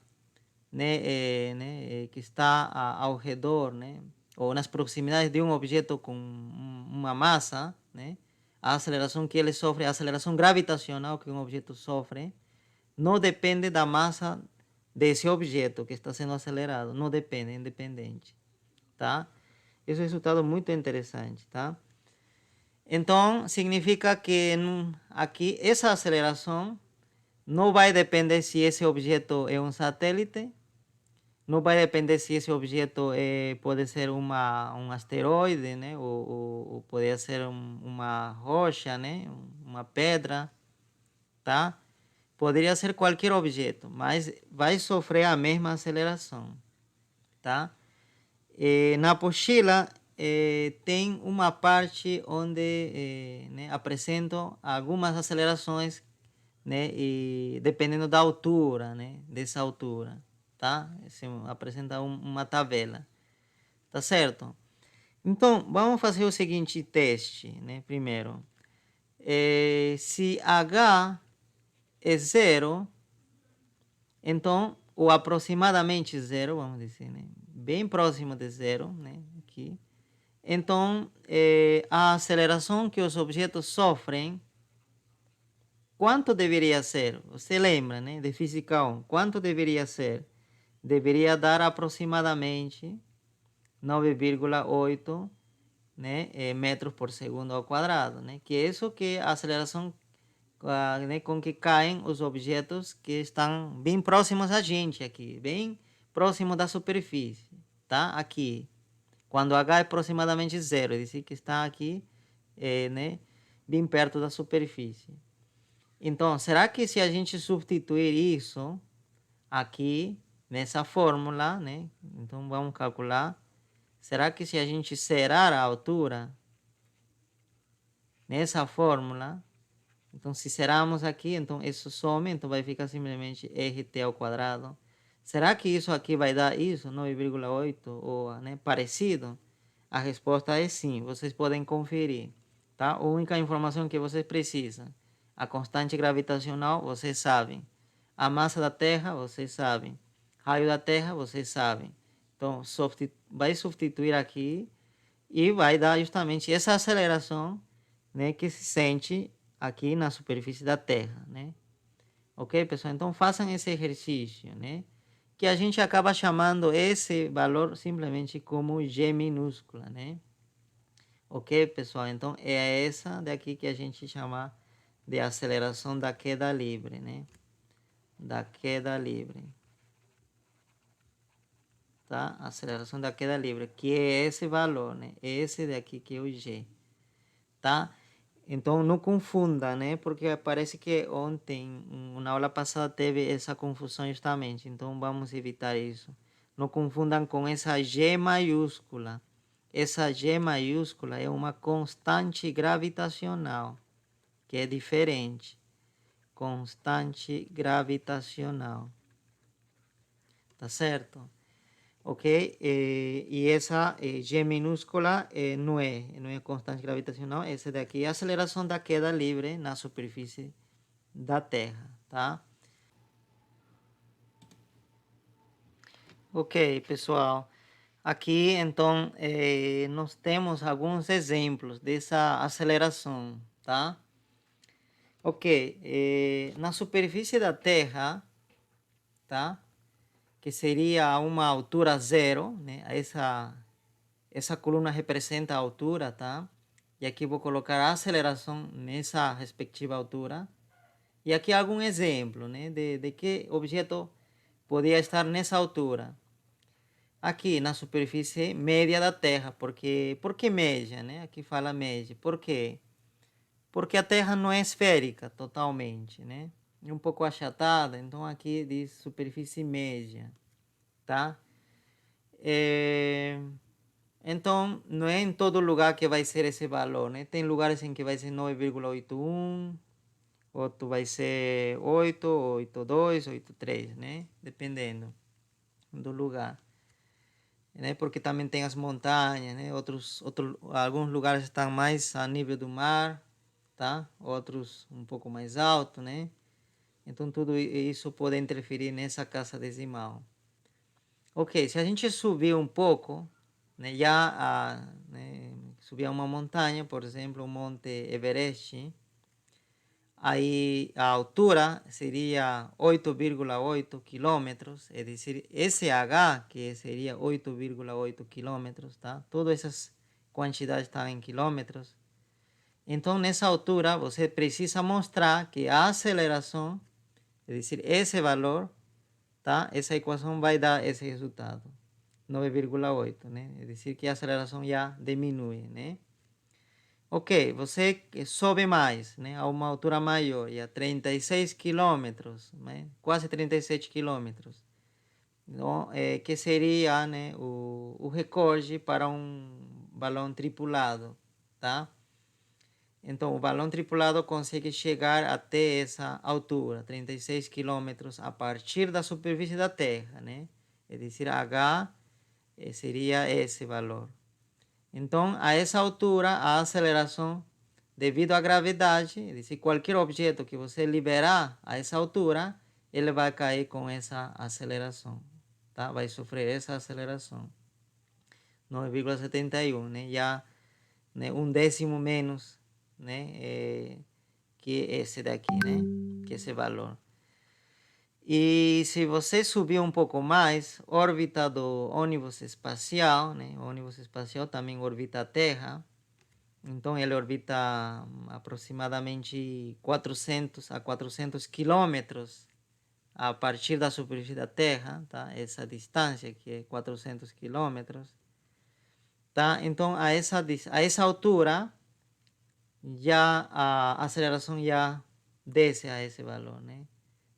que está ao redor, né, ou nas proximidades de um objeto com uma massa, né, a aceleração que ele sofre, a aceleração gravitacional que um objeto sofre, não depende da massa desse objeto que está sendo acelerado. Não depende, é independente, tá? Esse é um resultado muito interessante, tá? Então, significa que aqui essa aceleração não vai depender se esse objeto é um satélite, não vai depender se esse objeto pode ser um asteroide, né? Ou pode ser uma rocha, né? Uma pedra, tá? Poderia ser qualquer objeto, mas vai sofrer a mesma aceleração, tá? Na apostila tem uma parte onde né, apresentam algumas acelerações, né, e dependendo da altura, né, dessa altura, tá? Apresenta uma tabela, tá certo? Então, vamos fazer o seguinte teste, né, primeiro. Se H é zero, então, ou aproximadamente zero, vamos dizer, né, bem próximo de zero, né, aqui. Então, a aceleração que os objetos sofrem, quanto deveria ser? Você lembra, né, de Física 1? Quanto deveria ser? Deveria dar aproximadamente 9,8, né, metros por segundo ao quadrado, né? Que é isso que a aceleração né, com que caem os objetos que estão bem próximos a gente aqui, bem próximo da superfície, tá? Aqui. Quando H é aproximadamente zero, diz que está aqui, né, bem perto da superfície. Então, será que se a gente substituir isso aqui nessa fórmula, né? Então vamos calcular. Será que se a gente zerar a altura nessa fórmula, então se zerarmos aqui, então isso some, então vai ficar simplesmente RT ao quadrado. Será que isso aqui vai dar isso, 9,8 ou né, parecido? A resposta é sim, vocês podem conferir, tá? A única informação que vocês precisam, a constante gravitacional, vocês sabem. A massa da Terra, vocês sabem. Raio da Terra, vocês sabem. Então, vai substituir aqui e vai dar justamente essa aceleração, né, que se sente aqui na superfície da Terra, né? Ok, pessoal? Então, façam esse exercício, né? Que a gente acaba chamando esse valor simplesmente como G minúscula, né? Ok, pessoal? Então, é essa daqui que a gente chama de aceleração da queda livre, né? Da queda livre. Tá? Aceleração da queda livre, que é esse valor, né? Esse daqui que é o G, tá? Então, não confunda, né? Porque parece que ontem, na aula passada, teve essa confusão justamente. Então, vamos evitar isso. Não confundam com essa G maiúscula. Essa G maiúscula é uma constante gravitacional, que é diferente. Constante gravitacional. Tá certo? Ok? E essa G minúscula não é constante gravitacional. Essa daqui é a aceleração da queda livre na superfície da Terra, tá? Ok, pessoal. Aqui, então, nós temos alguns exemplos dessa aceleração, tá? Ok, na superfície da Terra, tá? Que seria uma altura zero, né? Essa coluna representa a altura, tá? E aqui vou colocar a aceleração nessa respectiva altura. E aqui algum exemplo, né? De que objeto poderia estar nessa altura. Aqui na superfície média da Terra. Por que média, né? Aqui fala média. Por quê? Porque a Terra não é esférica totalmente, né? É um pouco achatada. Então aqui diz superfície média, tá? Então, não é em todo lugar que vai ser esse valor, né? Tem lugares em que vai ser 9,81, outro vai ser 8, 8,2, 8,3, né? Dependendo do lugar, né? Porque também tem as montanhas, né? Alguns lugares estão mais a nível do mar, tá? Outros um pouco mais alto, né? Então, tudo isso pode interferir nessa casa decimal. Ok, se a gente subir um pouco, né, né, subir a uma montanha, por exemplo, o Monte Everest, aí a altura seria 8,8 quilômetros, é dizer, SH, que seria 8,8 quilômetros, tá? Todas essas quantidades estão em quilômetros. Então, nessa altura, você precisa mostrar que a aceleração, é dizer, esse valor, tá? Essa equação vai dar esse resultado, 9,8, né? É dizer que a aceleração já diminui, né? Ok, você sobe mais, né? A uma altura maior, a 36 quilômetros, né? Quase 37 quilômetros. Então, que seria, né, o recorde para um balão tripulado, tá? Então, o balão tripulado consegue chegar até essa altura, 36 quilômetros, a partir da superfície da Terra, né? É dizer, H seria esse valor. Então, a essa altura, a aceleração, devido à gravidade, é dizer, qualquer objeto que você liberar a essa altura, ele vai cair com essa aceleração, tá? Vai sofrer essa aceleração. 9,71, né? Já, né, um décimo menos, né, que esse daqui, né, que esse valor. E se você subir um pouco mais, órbita do ônibus espacial, né, o ônibus espacial também orbita a Terra, então ele orbita aproximadamente 400 a 400 quilômetros a partir da superfície da Terra, tá? Essa distância que é 400 quilômetros, tá? Então a essa altura já a aceleração já desce a esse valor, né?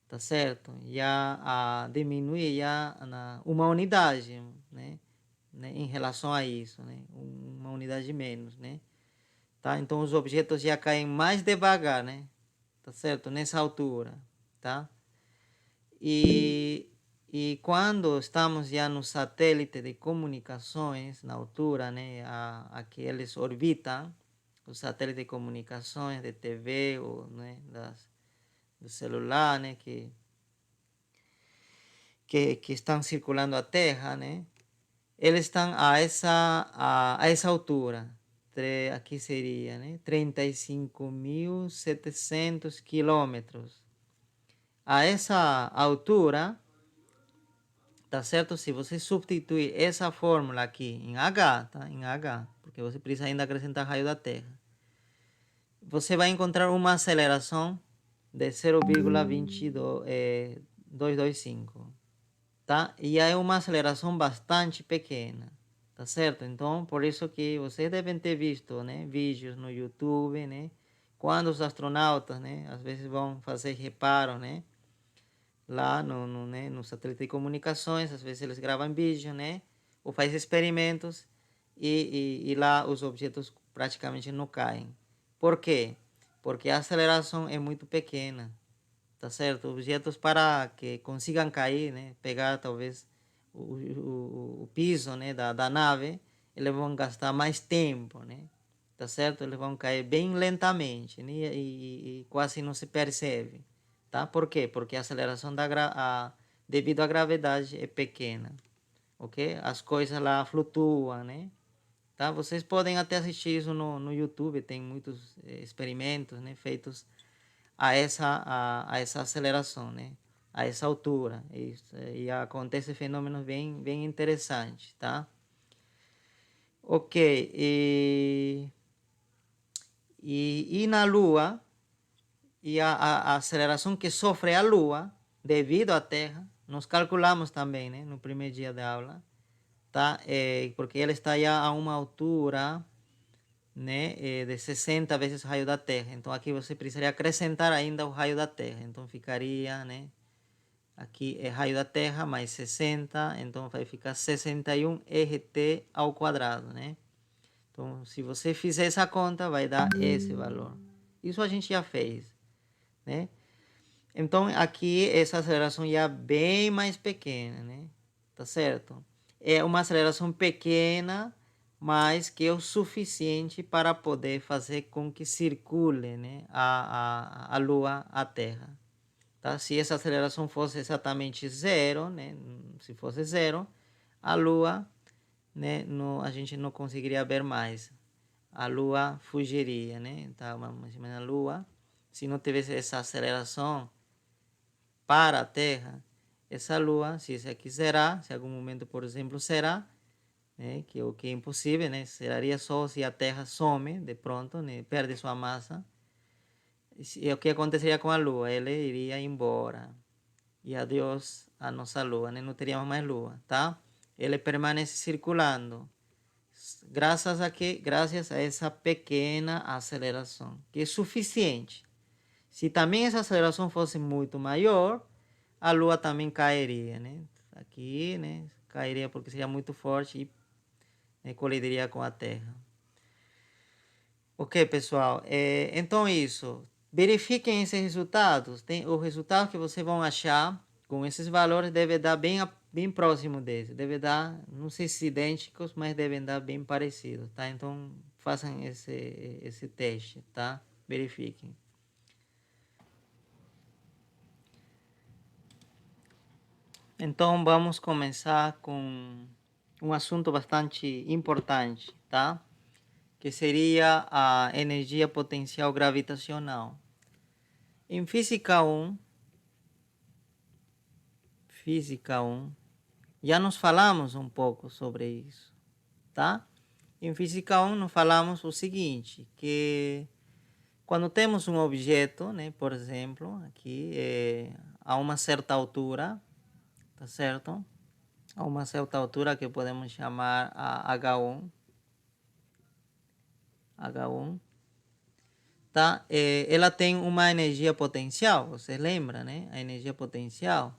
Tá certo? Já diminui já uma unidade, né? Em relação a isso, né? Uma unidade menos, né? Tá? Então os objetos já caem mais devagar, né? Tá certo? Nessa altura, tá? E, e quando estamos já no satélite de comunicações, na altura, né? A que eles orbitam, o satélite de comunicações, de TV, ou, né? Do celular, né? Que estão circulando a Terra, né? Eles estão a essa altura. Aqui seria, né? 35.700 quilômetros. A essa altura, tá certo? Se você substituir essa fórmula aqui em H, tá? Em H, porque você precisa ainda acrescentar raio da Terra. Você vai encontrar uma aceleração de 0,225, tá? E é uma aceleração bastante pequena, tá certo? Então, por isso que vocês devem ter visto, né, vídeos no YouTube, né, quando os astronautas, né, às vezes vão fazer reparos, né, lá no satélite de comunicações, às vezes eles gravam vídeo, né, ou fazem experimentos e lá os objetos praticamente não caem. Por quê? Porque a aceleração é muito pequena, tá certo? Objetos para que consigam cair, né? Pegar talvez o piso, né? Da nave, eles vão gastar mais tempo, né? Tá certo? Eles vão cair bem lentamente, né? E quase não se percebe, tá? Por quê? Porque a aceleração devido à gravidade é pequena, ok? As coisas lá flutuam, né? Tá? Vocês podem até assistir isso no YouTube, tem muitos experimentos, né? Feitos a essa aceleração, né? A essa altura. Isso, e acontece fenômenos bem interessantes, tá? Ok, e na Lua, e a aceleração que sofre a Lua devido à Terra, nós calculamos também, né? No primeiro dia da aula, tá? Porque ela está já a uma altura, né, de 60 vezes o raio da Terra. Então aqui você precisaria acrescentar ainda o raio da Terra. Então ficaria, né, aqui é raio da Terra mais 60, então vai ficar 61 RT ao quadrado, né? Então, se você fizer essa conta, vai dar esse valor. Isso a gente já fez, né? Então, aqui essa aceleração já é bem mais pequena, né? Tá certo? É uma aceleração pequena, mas que é o suficiente para poder fazer com que circule, né, a Lua à Terra. Tá? Se essa aceleração fosse exatamente zero, né? Se fosse zero, a Lua, né? A gente não conseguiria ver mais. A Lua fugiria, né? Tá? Imagina a Lua, se não tivesse essa aceleração para a Terra, essa Lua, se isso aqui será, se em algum momento, por exemplo, será, né? Que o que é impossível, né? Seria só se a Terra some de pronto, né? Perde sua massa. E o que aconteceria com a Lua? Ela iria embora, e adeus a nossa Lua, né? Não teríamos mais Lua, tá? Ele permanece circulando. Graças a quê? Graças a essa pequena aceleração, que é suficiente. Se também essa aceleração fosse muito maior, a Lua também cairia, né? Aqui, né? Cairia porque seria muito forte e, né, colidiria com a Terra. Ok, pessoal. Então, isso. Verifiquem esses resultados. Os resultados que vocês vão achar com esses valores devem dar bem próximo desse. Deve dar, não sei se idênticos, mas devem dar bem parecidos, tá? Então, façam esse teste, tá? Verifiquem. Então, vamos começar com um assunto bastante importante, tá? Que seria a energia potencial gravitacional. Em Física 1, já nos falamos um pouco sobre isso, tá? Em Física 1, nós falamos o seguinte, que quando temos um objeto, né, por exemplo, aqui, a uma certa altura, tá certo? A uma certa altura que podemos chamar a H1, tá? Ela tem uma energia potencial, você lembra, né? A energia potencial,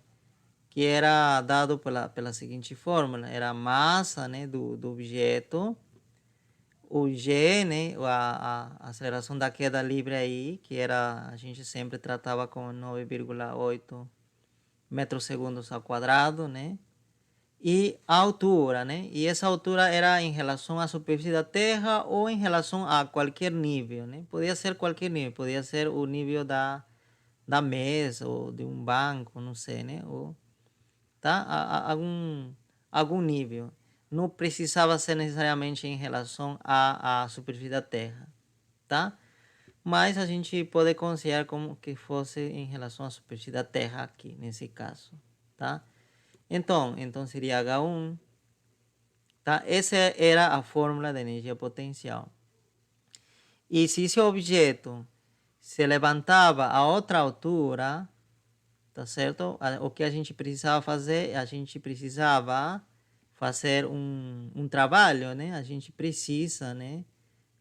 que era dado pela seguinte fórmula, era a massa, né, do objeto, o G, né, a aceleração da queda livre aí, que era, a gente sempre tratava com 9,8 metros segundos ao quadrado, né, e a altura, né, e essa altura era em relação à superfície da Terra ou em relação a qualquer nível, né, podia ser qualquer nível, podia ser o nível da mesa ou de um banco, não sei, né, ou tá? Algum nível. Não precisava ser necessariamente em relação à superfície da Terra, tá? Mas a gente pode considerar como que fosse em relação à superfície da Terra aqui, nesse caso, tá? Então seria H1, tá? Essa era a fórmula da energia potencial. E se esse objeto se levantava a outra altura, tá certo? O que a gente precisava fazer, a gente precisava fazer um trabalho, né? A gente precisa, né,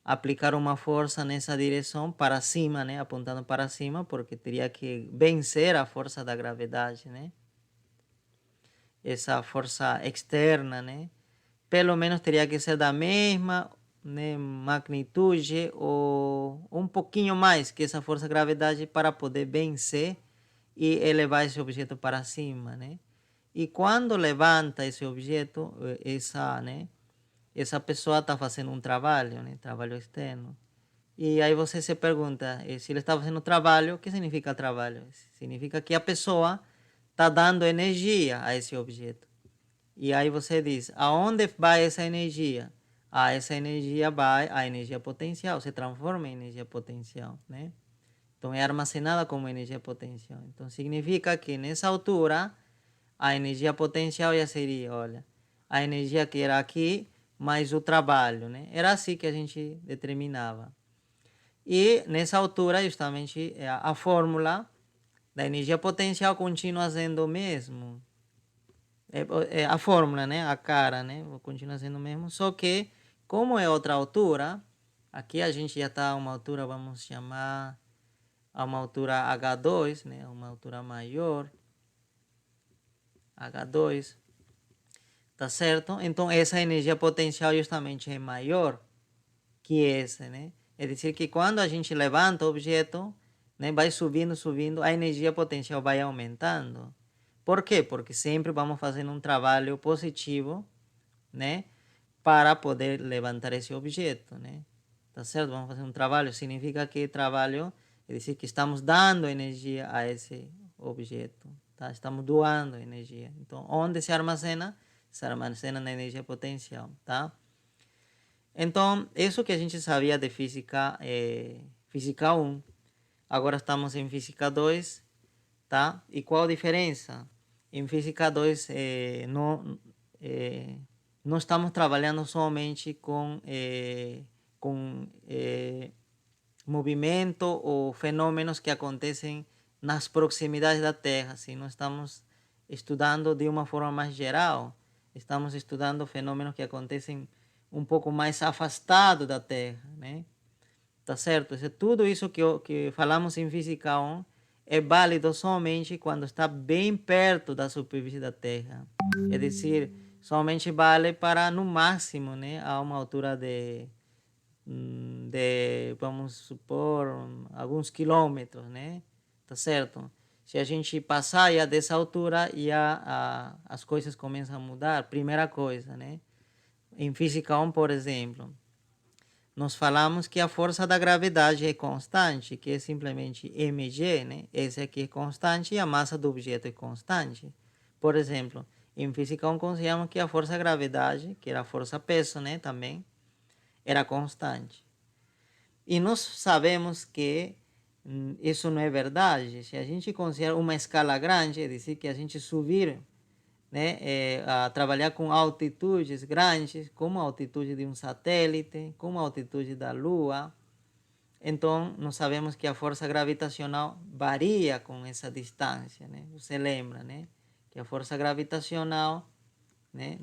aplicar uma força nessa direção para cima, né, apontando para cima, porque teria que vencer a força da gravidade, né? Essa força externa, né? Pelo menos teria que ser da mesma, né, magnitude ou um pouquinho mais que essa força da gravidade para poder vencer e elevar esse objeto para cima, né? E quando levanta esse objeto, essa pessoa está fazendo um trabalho, né? Trabalho externo. E aí você se pergunta, se ele está fazendo trabalho, o que significa trabalho? Significa que a pessoa está dando energia a esse objeto. E aí você diz, aonde vai essa energia? Essa energia vai, a energia potencial, se transforma em energia potencial, né? Então é armazenada como energia potencial. Então significa que nessa altura a energia potencial já seria, olha, a energia que era aqui mais o trabalho, né? Era assim que a gente determinava. E nessa altura justamente a fórmula da energia potencial continua sendo o mesmo. A fórmula, né? A cara, né? Continua sendo o mesmo, só que como é outra altura, aqui a gente já está a uma altura, vamos chamar a uma altura H2, né? Uma altura maior, H2, tá certo? Então essa energia potencial justamente é maior que essa, né? É dizer que quando a gente levanta o objeto, né, vai subindo, a energia potencial vai aumentando. Por quê? Porque sempre vamos fazendo um trabalho positivo, né, para poder levantar esse objeto, né? Tá certo? Vamos fazer um trabalho, significa que trabalho é dizer que estamos dando energia a esse objeto, tá? Estamos doando energia. Então, onde se armazena? Se armazena na energia potencial, tá? Então, isso que a gente sabia de física, física 1, agora estamos em física 2, tá? E qual a diferença? Em física 2, não estamos trabalhando somente com movimento ou fenômenos que acontecem nas proximidades da Terra. Se não estamos estudando de uma forma mais geral, estamos estudando fenômenos que acontecem um pouco mais afastado da Terra, né? Tá certo? Tudo isso que falamos em Física 1 é válido somente quando está bem perto da superfície da Terra. É decir, somente vale para, no máximo, né, a uma altura vamos supor, alguns quilômetros, né? Tá certo? Se a gente passar já dessa altura, as coisas começam a mudar. Primeira coisa, né? Em Física 1, por exemplo, nós falamos que a força da gravidade é constante, que é simplesmente mg, né? Esse aqui é constante e a massa do objeto é constante. Por exemplo, em Física 1 consideramos que a força da gravidade, que era a força-peso, né, também, era constante. E nós sabemos que isso não é verdade. Se a gente considera uma escala grande, é dizer, que a gente subir, né, a trabalhar com altitudes grandes, como a altitude de um satélite, como a altitude da Lua, então nós sabemos que a força gravitacional varia com essa distância, né? Você lembra, né, que a força gravitacional, né,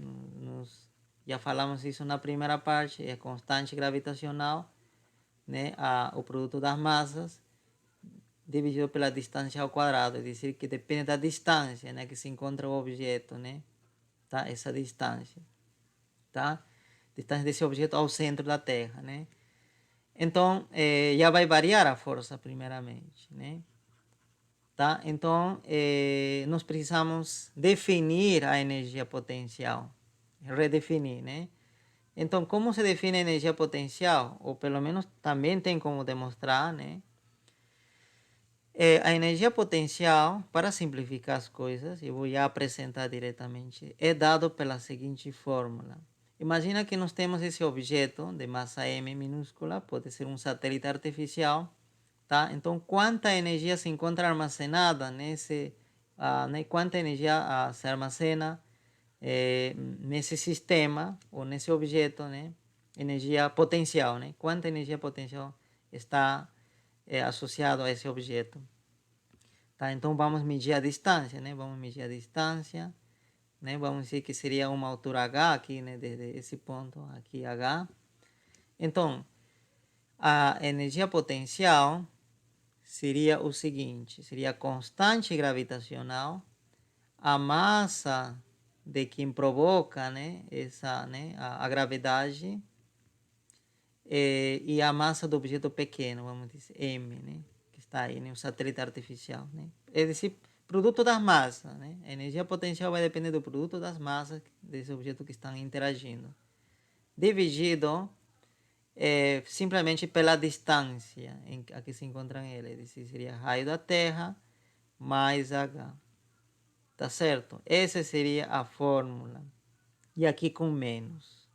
já falamos isso na primeira parte, é constante gravitacional, né, o produto das massas dividido pela distância ao quadrado, é dizer, que depende da distância, né, que se encontra o objeto, né, tá? Essa distância, tá? Distância desse objeto ao centro da Terra, né? Então, já vai variar a força primeiramente, né? Tá? Então, nós precisamos definir a energia potencial, redefinir, né? Então, como se define a energia potencial? Ou pelo menos também tem como demonstrar, né? A energia potencial, para simplificar as coisas, eu vou já apresentar diretamente, é dado pela seguinte fórmula. Imagina que nós temos esse objeto de massa m minúscula, pode ser um satélite artificial, tá? Então, quanta energia se encontra armazenada nesse, né? Quanta energia se armazena nesse sistema ou nesse objeto, né? Energia potencial, né? Quanta energia potencial está associado a esse objeto. Tá? Então vamos medir a distância, né? Vamos medir a distância, né? Vamos dizer que seria uma altura h aqui, né? Desde esse ponto aqui h. Então, a energia potencial seria o seguinte, seria a constante gravitacional, a massa de quem provoca, né, a gravidade, e a massa do objeto pequeno, vamos dizer, m, né, que está aí, né, o satélite artificial, né. É decir, produto das massas, né. A energia potencial vai depender do produto das massas desse objeto que estão interagindo, dividido simplesmente pela distância a que se encontram eles. É decir, seria raio da Terra mais h. Tá certo? Essa seria a fórmula. E aqui com menos,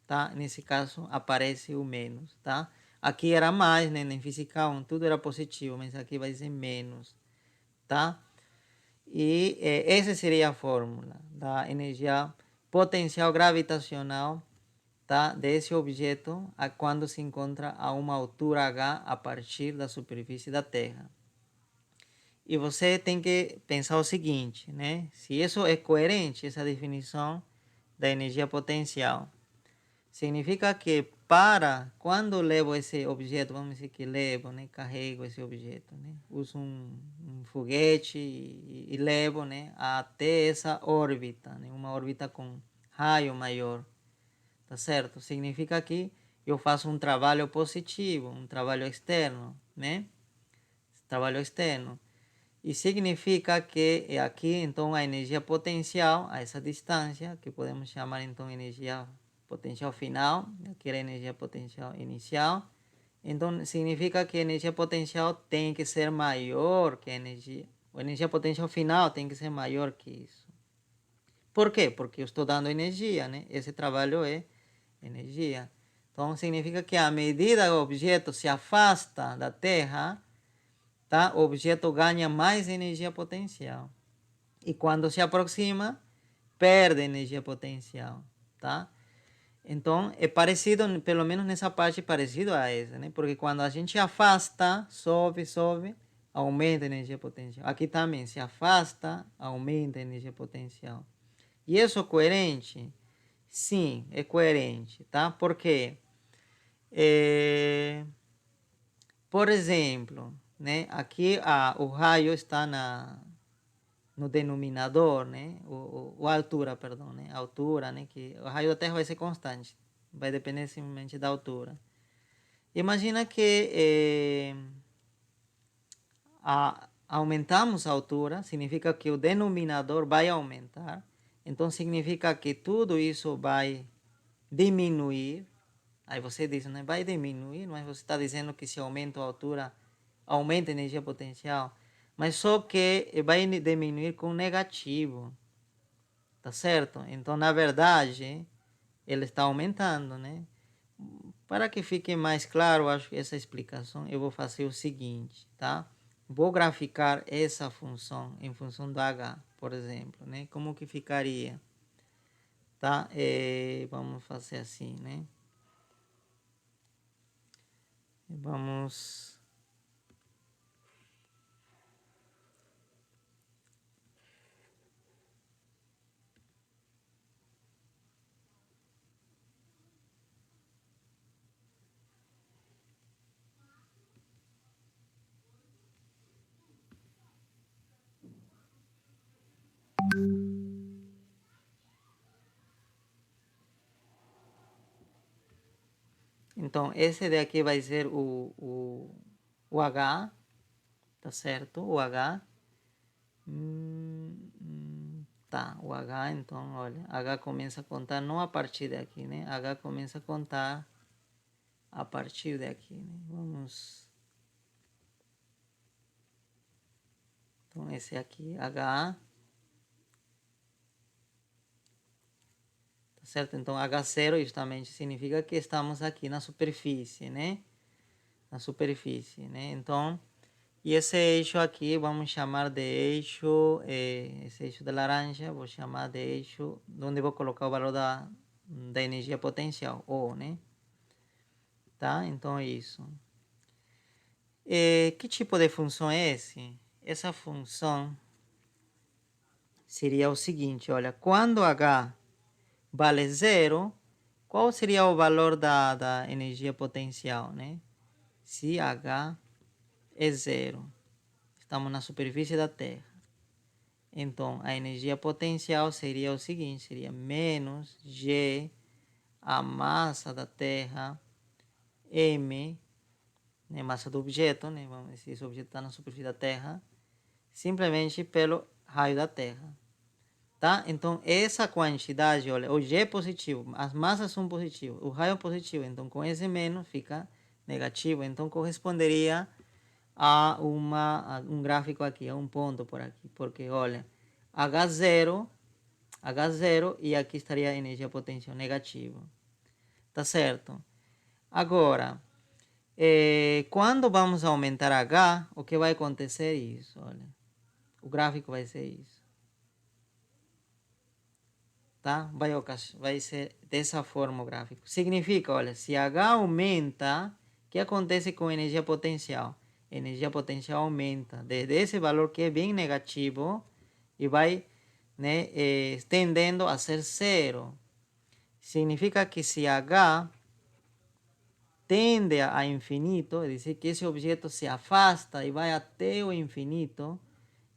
tá? Nesse caso aparece o menos, tá? Aqui era mais, né? Em física 1 tudo era positivo, mas aqui vai ser menos, tá? E essa seria a fórmula da energia potencial gravitacional, tá? Desse objeto quando se encontra a uma altura h a partir da superfície da Terra. E você tem que pensar o seguinte, né? Se isso é coerente, essa definição da energia potencial, significa que para quando levo esse objeto, vamos dizer que levo, né? Carrego esse objeto, né? Uso um foguete e levo, né? Até essa órbita, né? Uma órbita com raio maior, tá certo? Significa que eu faço um trabalho positivo, um trabalho externo, né? Trabalho externo. E significa que aqui, então, a energia potencial, a essa distância, que podemos chamar, então, energia potencial final, aqui era a energia potencial inicial. Então, significa que a energia potencial tem que ser maior que a energia potencial final tem que ser maior que isso. Por quê? Porque eu estou dando energia, né? Esse trabalho é energia. Então, significa que à medida que o objeto se afasta da Terra, tá? O objeto ganha mais energia potencial. E quando se aproxima, perde energia potencial, tá? Então, é parecido, pelo menos nessa parte, parecido a essa, né? Porque quando a gente afasta, sobe, aumenta a energia potencial. Aqui também, se afasta, aumenta a energia potencial. E isso é coerente? Sim, é coerente, tá? Por quê? Por exemplo, né? Aqui o raio está no denominador, né? A altura, perdão, né? A altura, né? Que o raio da Terra vai ser constante. Vai depender simplesmente da altura. Imagina que aumentamos a altura, significa que o denominador vai aumentar. Então, significa que tudo isso vai diminuir. Aí você diz, né? Vai diminuir, mas você está dizendo que se aumenta a altura, aumenta a energia potencial. Mas só que vai diminuir com negativo. Tá certo? Então, na verdade, ele está aumentando, né? Para que fique mais claro, acho que essa explicação, eu vou fazer o seguinte, tá? Vou graficar essa função em função do h, por exemplo, né? Como que ficaria? Tá? Vamos fazer assim, né? Vamos... Então, esse daqui vai ser o H, tá certo? O H. Tá, o H, então, olha, H começa a contar não a partir daqui, né? H começa a contar a partir daqui, né? Vamos... Então, esse aqui, H, tá certo? Então, H0 justamente significa que estamos aqui na superfície, né? Na superfície, né? Então, e esse eixo aqui, vamos chamar de eixo, esse eixo de laranja, vou chamar de eixo, onde vou colocar o valor da energia potencial, O, né? Tá? Então, é isso. Que tipo de função é esse? Essa função seria o seguinte, olha, quando H vale zero, qual seria o valor da energia potencial, né? Se H é zero, estamos na superfície da Terra. Então, a energia potencial seria o seguinte, seria menos G, a massa da Terra, M, né, massa do objeto, né? Vamos dizer, esse objeto está na superfície da Terra, simplesmente pelo raio da Terra. Tá? Então, essa quantidade, olha, o G é positivo, as massas são positivas, o raio é positivo, então com esse menos fica negativo. Então, corresponderia a um gráfico aqui, a um ponto por aqui, porque, olha, H0 e aqui estaria a energia potencial negativa. Tá certo? Agora, quando vamos aumentar H, o que vai acontecer é isso, olha. O gráfico vai ser isso. Tá? Vai ser dessa forma o gráfico. Significa, olha, se H aumenta, o que acontece com a energia potencial? A energia potencial aumenta desde esse valor que é bem negativo e vai, né, tendendo a ser zero. Significa que se H tende a infinito, é dizer, que esse objeto se afasta e vai até o infinito,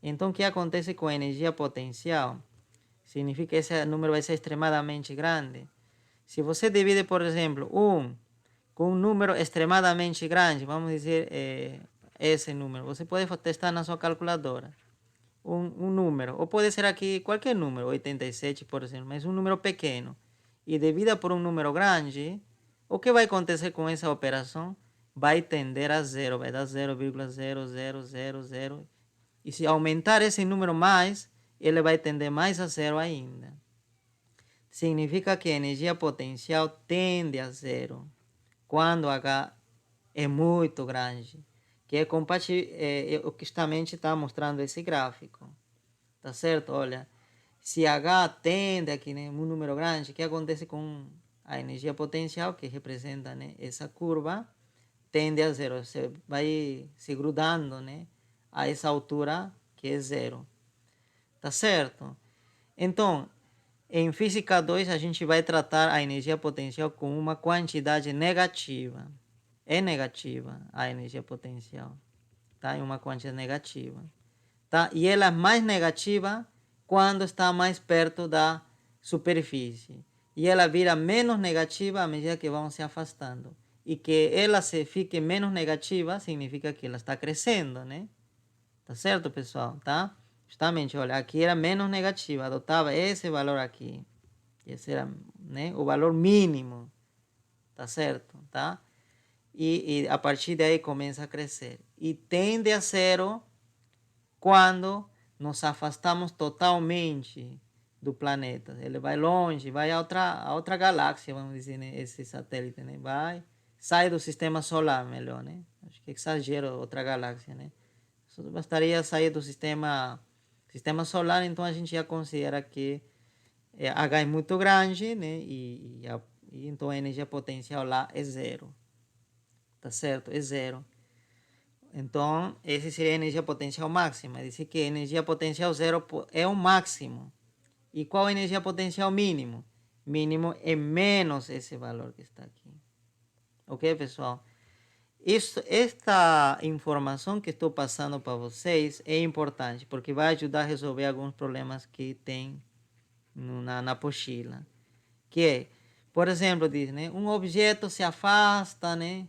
então o que acontece com a energia potencial? Significa que esse número vai ser extremadamente grande. Se você divide, por exemplo, 1 com um número extremadamente grande, vamos dizer esse número, você pode testar na sua calculadora. Um número, ou pode ser aqui qualquer número, 87, por exemplo, mas um número pequeno, e divida por um número grande, o que vai acontecer com essa operação? Vai tender a zero, vai dar 0,0000. E se aumentar esse número mais, ele vai tender mais a zero ainda. Significa que a energia potencial tende a zero quando H é muito grande, que é compatível, o que justamente está mostrando esse gráfico. Tá certo? Olha, se H tende aqui, né, um número grande, o que acontece com a energia potencial, que representa, né, essa curva, tende a zero. Você vai se grudando, né, a essa altura que é zero. Tá certo? Então, em Física 2, a gente vai tratar a energia potencial com uma quantidade negativa. É negativa a energia potencial, tá? É uma quantidade negativa, tá? E ela é mais negativa quando está mais perto da superfície. E ela vira menos negativa à medida que vão se afastando. E que ela se fique menos negativa significa que ela está crescendo, né? Tá certo, pessoal? Tá? Justamente, olha, aqui era menos negativa, adotava esse valor aqui. Esse era, né, o valor mínimo, tá certo? Tá? E a partir daí começa a crescer. E tende a zero quando nos afastamos totalmente do planeta. Ele vai longe, vai a outra galáxia, vamos dizer, né? Esse satélite, né? Vai, sai do sistema solar, melhor, né? Acho que exagero outra galáxia, né? Só bastaria sair do sistema solar, então a gente já considera que H é muito grande, né? E então a energia potencial lá é zero. Tá certo? É zero. Então, essa seria a energia potencial máxima. Diz que a energia potencial zero é o máximo. E qual a energia potencial mínimo? Mínimo é menos esse valor que está aqui. Ok, pessoal? Esta informação que estou passando para vocês é importante, porque vai ajudar a resolver alguns problemas que tem na apostila. Que é, por exemplo, diz, né, um objeto se afasta, né,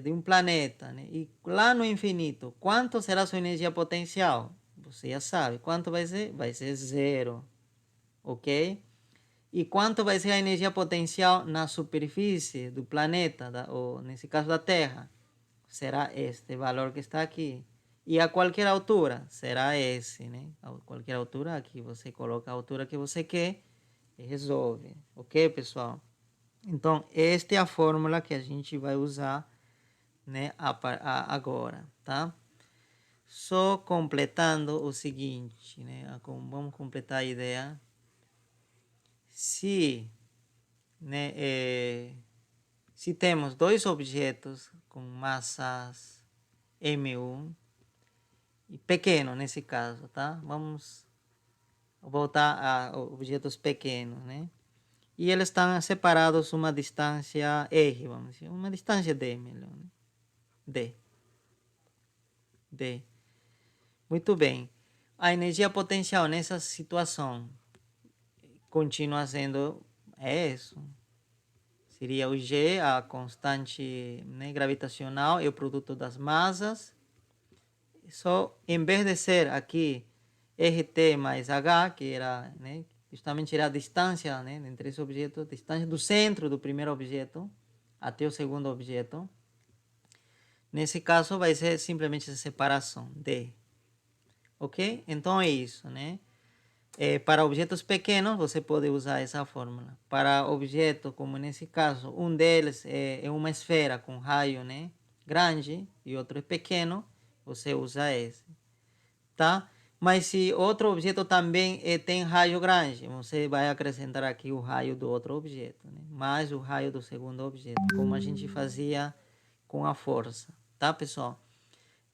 de um planeta, né, e lá no infinito, quanto será sua energia potencial? Você já sabe. Quanto vai ser? Vai ser zero. Ok? E quanto vai ser a energia potencial na superfície do planeta, ou nesse caso da Terra? Será este valor que está aqui. E a qualquer altura, será esse, né? A qualquer altura, aqui você coloca a altura que você quer e resolve. Ok, pessoal? Então, esta é a fórmula que a gente vai usar, né, agora, tá? Só completando o seguinte, né? Vamos completar a ideia. Se, né, se temos dois objetos com massas M1 e pequeno nesse caso, tá? Vamos voltar a objetos pequenos, né? E eles estão separados uma distância R, vamos dizer, uma distância D, melhor, né? D. D. Muito bem. A energia potencial nessa situação continua sendo isso. Seria o G, a constante, né, gravitacional, e o produto das massas. Só, em vez de ser aqui RT mais H, que era, né, justamente era a distância, né, entre esses objetos, a distância do centro do primeiro objeto até o segundo objeto. Nesse caso, vai ser simplesmente essa separação, D. Ok? Então, é isso, né? Para objetos pequenos, você pode usar essa fórmula. Para objetos, como nesse caso, um deles é uma esfera com raio, né, grande e outro é pequeno, você usa esse, tá? Mas se outro objeto também tem raio grande, você vai acrescentar aqui o raio do outro objeto, né? Mais o raio do segundo objeto, como a gente fazia com a força, tá, pessoal?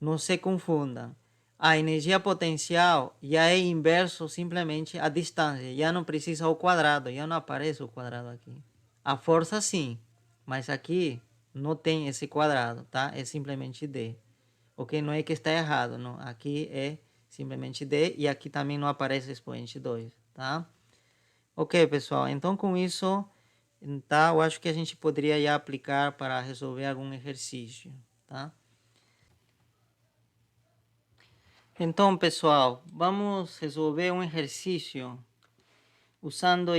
Não se confundam. A energia potencial já é inverso simplesmente a distância. Já não precisa o quadrado, já não aparece o quadrado aqui. A força sim, mas aqui não tem esse quadrado, tá? É simplesmente D. Ok? Não é que está errado, não. Aqui é simplesmente D e aqui também não aparece expoente 2, tá? Ok, pessoal. Então, com isso, tá? Eu acho que a gente poderia já aplicar para resolver algum exercício, tá? Então, pessoal, vamos resolver um exercício usando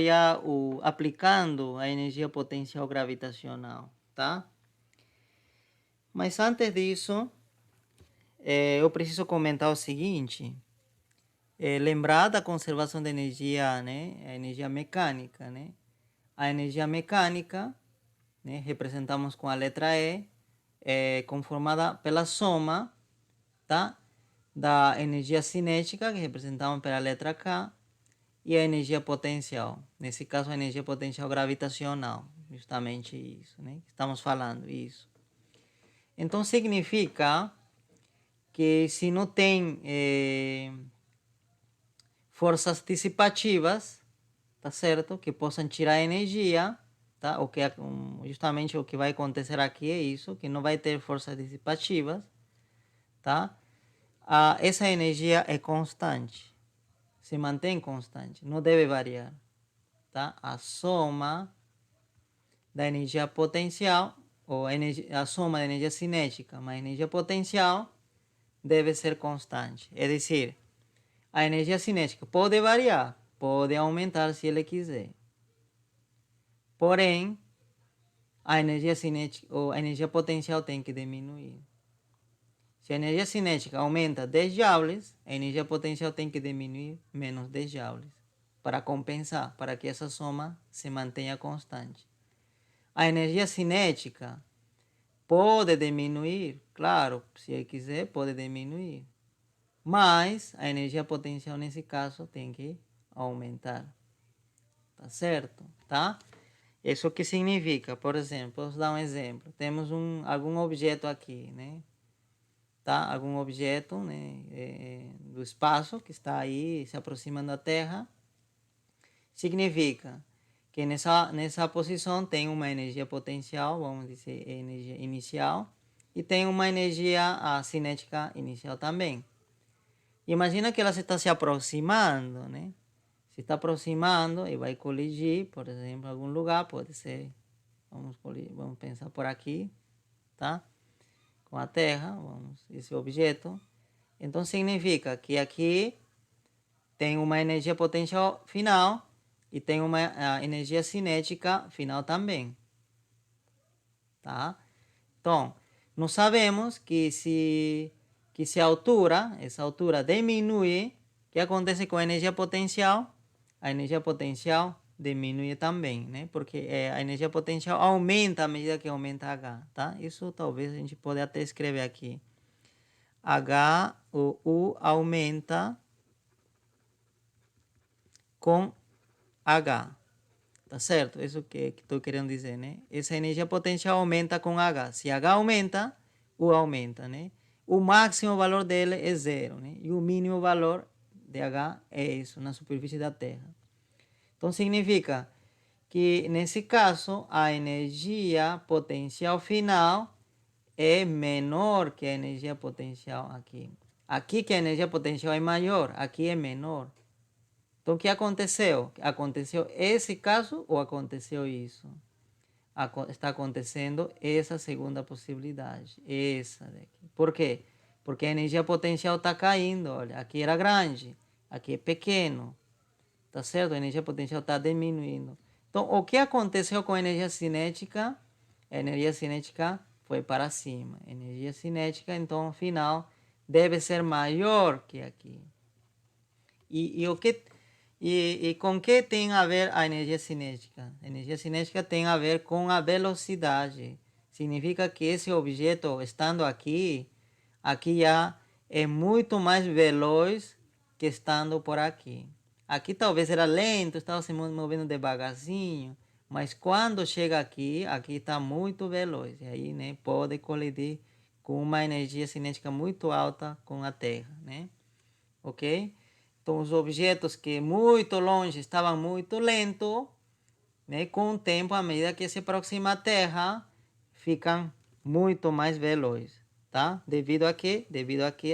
aplicando a energia potencial gravitacional, tá? Mas antes disso, eu preciso comentar o seguinte: lembrar da conservação da energia, né? A energia mecânica, né? A energia mecânica, né, representamos com a letra E, é conformada pela soma, tá? Da energia cinética, que representamos pela letra K, e a energia potencial. Nesse caso, a energia potencial gravitacional. Justamente isso, né? Estamos falando isso. Então, significa que se não tem forças dissipativas, tá certo? Que possam tirar energia, tá? Justamente o que vai acontecer aqui é isso, que não vai ter forças dissipativas, tá? Essa energia é constante, se mantém constante, não deve variar, tá? A soma da energia potencial, ou a soma da energia cinética mais energia potencial, deve ser constante. É decir, a energia cinética pode variar, pode aumentar se ele quiser. Porém, a energia cinética ou a energia potencial tem que diminuir. Se a energia cinética aumenta 10 joules, a energia potencial tem que diminuir menos 10 joules para compensar, para que essa soma se mantenha constante. A energia cinética pode diminuir, claro, se ele quiser, pode diminuir. Mas a energia potencial, nesse caso, tem que aumentar. Tá certo? Tá? Isso que significa, por exemplo, posso dar um exemplo. Temos algum objeto aqui, né? Tá? Algum objeto, né? Do espaço que está aí se aproximando da Terra. Significa que nessa posição tem uma energia potencial, vamos dizer, energia inicial, e tem uma energia cinética inicial também. Imagina que ela está se aproximando, né? Se está aproximando e vai colidir, por exemplo, em algum lugar, pode ser, vamos pensar por aqui, tá? Com a Terra, esse objeto. Então significa que aqui tem uma energia potencial final e tem uma energia cinética final também, tá? Então, nós sabemos que se essa altura diminui, o que acontece com a energia potencial? A energia potencial diminui também, né? Porque a energia potencial aumenta à medida que aumenta H, tá? Isso talvez a gente pode até escrever aqui. O U aumenta com H, tá certo? Isso que estou querendo dizer, né? Essa energia potencial aumenta com H. Se H aumenta, U aumenta, né? O máximo valor dele é zero, né? E o mínimo valor de H é isso, na superfície da Terra. Então, significa que, nesse caso, a energia potencial final é menor que a energia potencial aqui. Aqui que a energia potencial é maior, aqui é menor. Então, o que aconteceu? Aconteceu esse caso ou aconteceu isso? Está acontecendo essa segunda possibilidade. Essa daqui. Por quê? Porque a energia potencial está caindo. Olha, aqui era grande, aqui é pequeno. Tá certo? A energia potencial está diminuindo. Então, o que aconteceu com a energia cinética? A energia cinética foi para cima. A energia cinética, então, ao final, deve ser maior que aqui. E com que tem a ver a energia cinética? A energia cinética tem a ver com a velocidade. Significa que esse objeto, estando aqui já é muito mais veloz que estando por aqui. Aqui talvez era lento, estava se movendo devagarzinho, mas quando chega aqui está muito veloz. E aí, né, pode colidir com uma energia cinética muito alta com a Terra, né? Ok? Então, os objetos que muito longe estavam muito lentos, né, com o tempo, à medida que se aproxima a Terra, ficam muito mais velozes, tá? Devido a que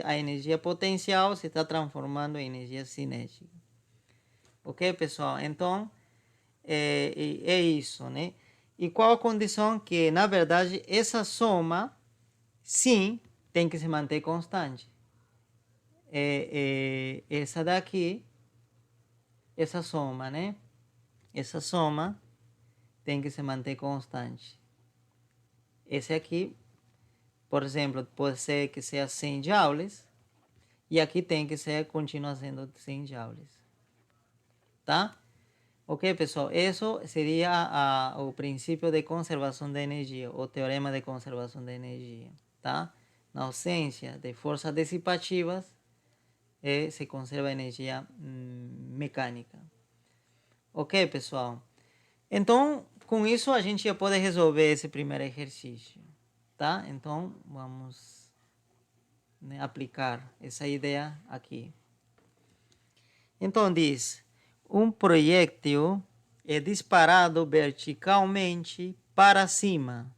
a energia potencial se está transformando em energia cinética. Ok, pessoal? Então, é isso, né? E qual a condição? Que, na verdade, essa soma, sim, tem que se manter constante. Essa daqui, essa soma, né? Essa soma tem que se manter constante. Esse aqui, por exemplo, pode ser que seja 100 joules. E aqui tem que ser, continua sendo 100 joules. Tá? Ok, pessoal? Isso seria o princípio de conservação da energia, o teorema de conservação da energia. Tá? Na ausência de forças dissipativas, se conserva a energia mecânica. Ok, pessoal? Então, com isso, a gente já pode resolver esse primeiro exercício. Tá? Então, vamos né, aplicar essa ideia aqui. Então diz, um projétil é disparado verticalmente para cima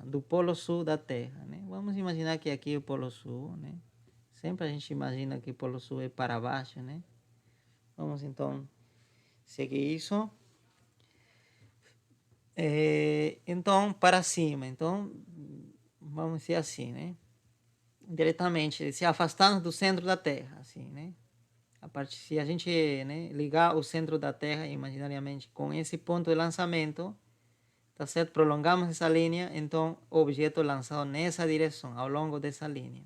do polo sul da Terra, né? Vamos imaginar que aqui é o polo sul, né? Sempre a gente imagina que o polo sul é para baixo, né? Vamos então seguir isso. Então, para cima. Então, vamos dizer assim, né? Diretamente, se afastando do centro da Terra, assim, né? Se a gente, né, ligar o centro da Terra imaginariamente com esse ponto de lançamento, tá certo? Prolongamos essa linha, então o objeto é lançado nessa direção, ao longo dessa linha.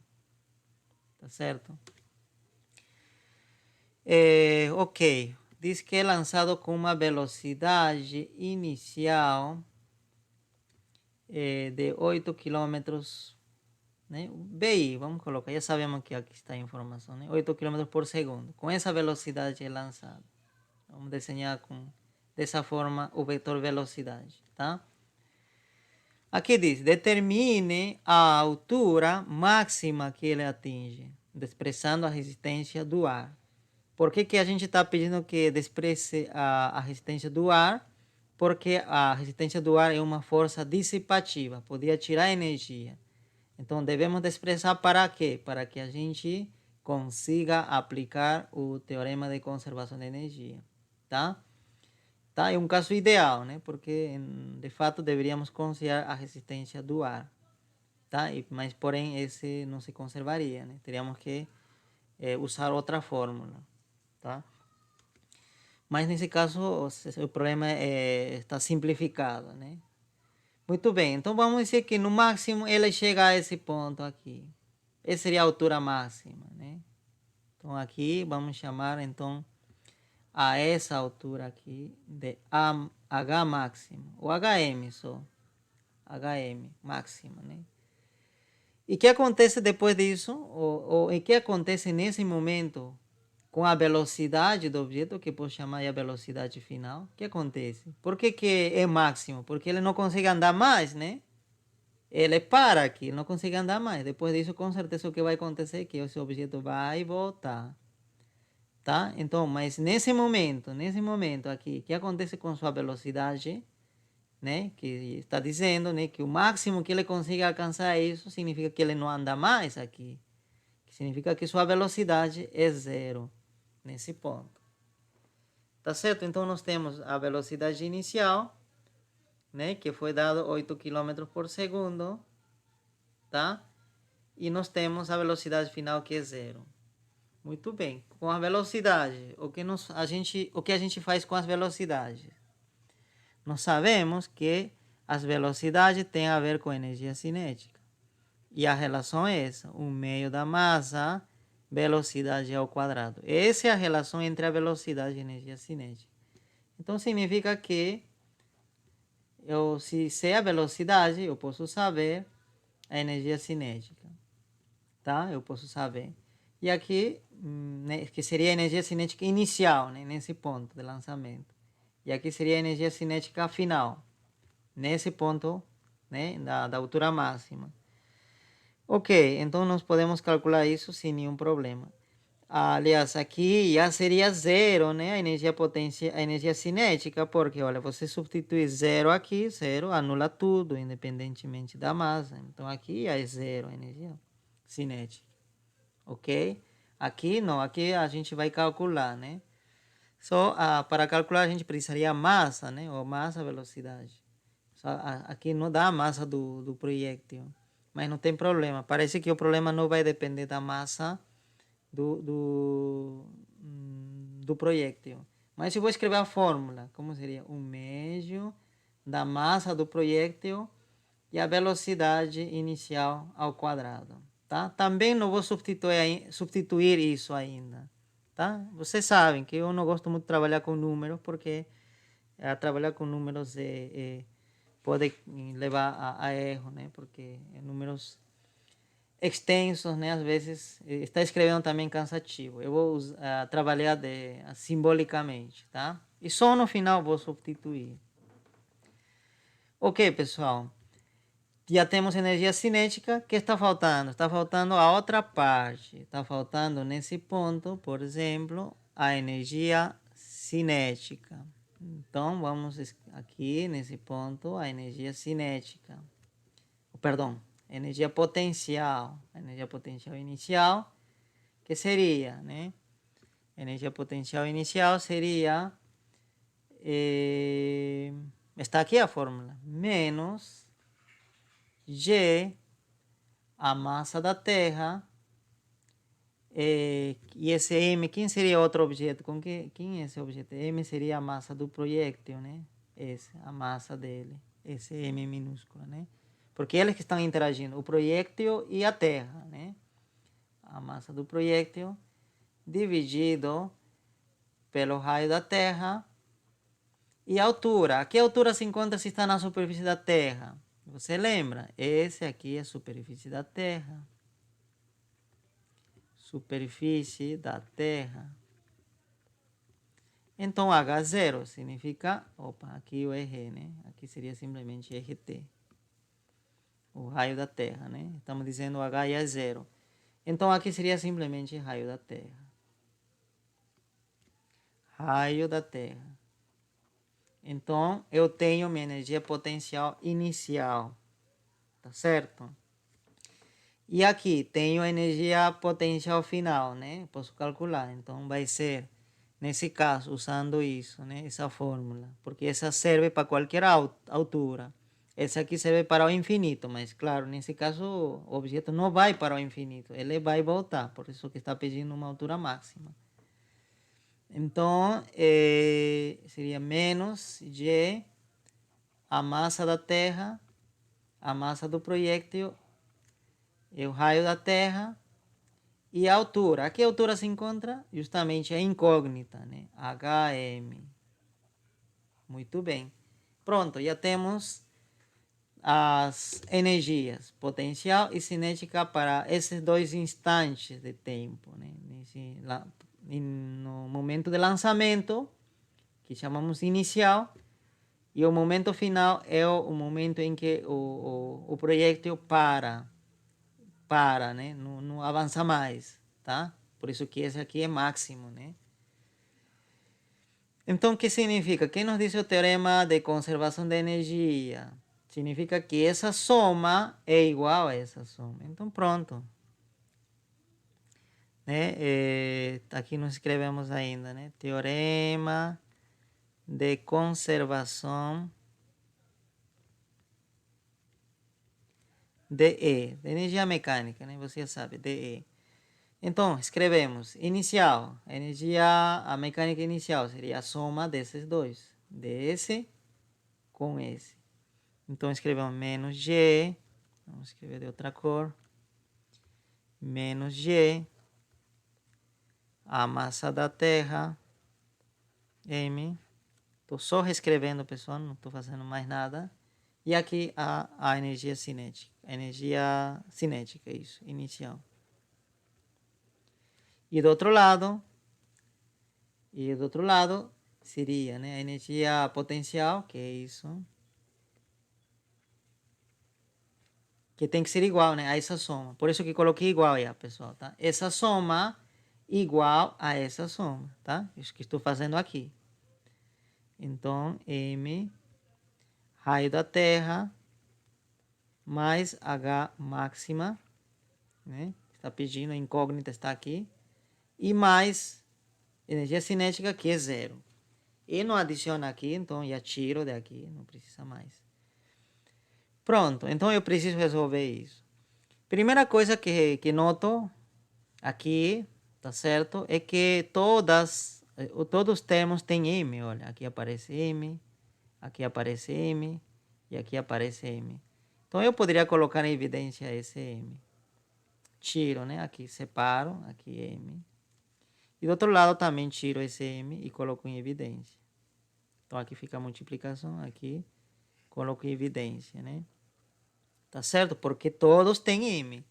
Tá certo? Ok. Diz que é lançado com uma velocidade inicial de 8 quilômetros, né? BI, vamos colocar, já sabemos que aqui está a informação, né? 8 km por segundo. Com essa velocidade é lançado. Vamos desenhar dessa forma o vetor velocidade, tá? Aqui diz, determine a altura máxima que ele atinge, expressando a resistência do ar. Por que a gente está pedindo que expresse a resistência do ar? Porque a resistência do ar é uma força dissipativa, podia tirar energia. Então, devemos expressar para quê? Para que a gente consiga aplicar o teorema de conservação de energia, tá? Tá? É um caso ideal, né? Porque, de fato, deveríamos considerar a resistência do ar, tá? Mas, porém, esse não se conservaria, né? Teríamos que usar outra fórmula, tá? Mas, nesse caso, o problema está simplificado, né? Muito bem, então vamos dizer que no máximo ele chega a esse ponto aqui. Essa seria a altura máxima, né? Então aqui vamos chamar então a essa altura aqui de H máximo, ou HM só. HM máxima, né? E o que acontece depois disso? Ou o que acontece nesse momento com a velocidade do objeto, que posso chamar de a velocidade final? O que acontece? Por que é máximo? Porque ele não consegue andar mais, né? Ele para aqui, ele não consegue andar mais. Depois disso, com certeza, o que vai acontecer é que esse objeto vai voltar. Tá? Então, mas nesse momento aqui, o que acontece com sua velocidade, né? Que está dizendo, né, que o máximo que ele consiga alcançar isso significa que ele não anda mais aqui. Que significa que sua velocidade é zero nesse ponto. Tá certo? Então, nós temos a velocidade inicial, né, que foi dado 8 km por segundo, tá? E nós temos a velocidade final que é zero. Muito bem. Com a velocidade, o que a gente faz com as velocidades? Nós sabemos que as velocidades têm a ver com energia cinética. E a relação é essa, 1/2 da massa, velocidade ao quadrado. Essa é a relação entre a velocidade e a energia cinética. Então, significa que se sei a velocidade, eu posso saber a energia cinética. Tá? Eu posso saber. E aqui, né, que seria a energia cinética inicial, né, nesse ponto de lançamento. E aqui seria a energia cinética final, nesse ponto, né, da altura máxima. Ok, então nós podemos calcular isso sem nenhum problema. Aliás, aqui já seria zero, né, a energia cinética, porque, olha, você substitui zero aqui, zero anula tudo, independentemente da massa. Então, aqui é zero a energia cinética. Ok? Aqui não, aqui a gente vai calcular, né? Só para calcular a gente precisaria massa, né? Ou massa, velocidade. Só, aqui não dá a massa do projétil, mas não tem problema. Parece que o problema não vai depender da massa do projétil. Mas eu vou escrever a fórmula, como seria? 1/2 da massa do projétil e a velocidade inicial ao quadrado. Tá? Também não vou substituir isso ainda. Tá? Vocês sabem que eu não gosto muito de trabalhar com números, porque trabalhar com números pode levar a erro, né? Porque números extensos, né? Às vezes está escrevendo também cansativo. Eu vou trabalhar simbolicamente, tá? E só no final vou substituir. Ok, pessoal. Já temos energia cinética. O que está faltando? Está faltando a outra parte. Está faltando nesse ponto, por exemplo, a energia cinética. Então, vamos aqui nesse ponto, a energia cinética. Perdão, energia potencial. A energia potencial inicial, que seria, né? Energia potencial inicial seria... está aqui a fórmula. Menos G, a massa da Terra. E esse M, quem seria outro objeto? Quem é esse objeto? M seria a massa do projétil, né? Essa, a massa dele. Esse M minúsculo, né? Porque eles que estão interagindo, o projétil e a Terra, né? A massa do projétil dividido pelo raio da Terra e a altura. A que altura se encontra se está na superfície da Terra? Você lembra? Esse aqui é a superfície da Terra. Superfície da Terra. Então, H0 significa... Opa, aqui eu errei, né? Aqui seria simplesmente RT. O raio da Terra, né? Estamos dizendo H é 0. Então, aqui seria simplesmente raio da Terra. Raio da Terra. Então, eu tenho minha energia potencial inicial. Tá certo? E aqui tenho a energia potencial final, né? Posso calcular. Então, vai ser, nesse caso, usando isso, né? Essa fórmula. Porque essa serve para qualquer altura. Essa aqui serve para o infinito. Mas, claro, nesse caso, o objeto não vai para o infinito. Ele vai voltar. Por isso que está pedindo uma altura máxima. Então, seria menos G, a massa da Terra, a massa do projétil, e o raio da Terra e a altura. A que altura se encontra? Justamente a incógnita, né? HM. Muito bem. Pronto, já temos as energias potencial e cinética para esses dois instantes de tempo, né? No momento de lançamento, que chamamos inicial, e o momento final é o momento em que o projétil para, né? Não avança mais, tá? Por isso que esse aqui é máximo, né? Então, o que significa? Quem nos diz o teorema de conservação de energia? Significa que essa soma é igual a essa soma. Então, pronto. Né? Aqui não escrevemos ainda, né? Teorema de conservação de E, de energia mecânica, né? Você já sabe, de E. Então, escrevemos inicial, a mecânica inicial seria a soma desses dois, desse com esse. Então, escrevemos menos G, vamos escrever de outra cor, menos G, a massa da Terra, M, estou só reescrevendo, pessoal, não estou fazendo mais nada. E aqui a energia cinética, isso, inicial. E do outro lado seria, né, a energia potencial, que é isso. Que tem que ser igual, né, a essa soma. Por isso que coloquei igual aí, pessoal, tá? Essa soma igual a essa soma, tá? Isso que estou fazendo aqui. Então, M, raio da Terra, mais H máxima, né? Está pedindo, a incógnita está aqui. E mais energia cinética, que é 0. E não adiciona aqui, então já tiro daqui, não precisa mais. Pronto, então eu preciso resolver isso. Primeira coisa que noto aqui, tá certo? É que todos os termos têm M, olha. Aqui aparece M, aqui aparece M e aqui aparece M. Então eu poderia colocar em evidência esse M. Tiro, né? Aqui separo, aqui M. E do outro lado também tiro esse M e coloco em evidência. Então aqui fica a multiplicação, aqui coloco em evidência, né? Tá certo? Porque todos têm M.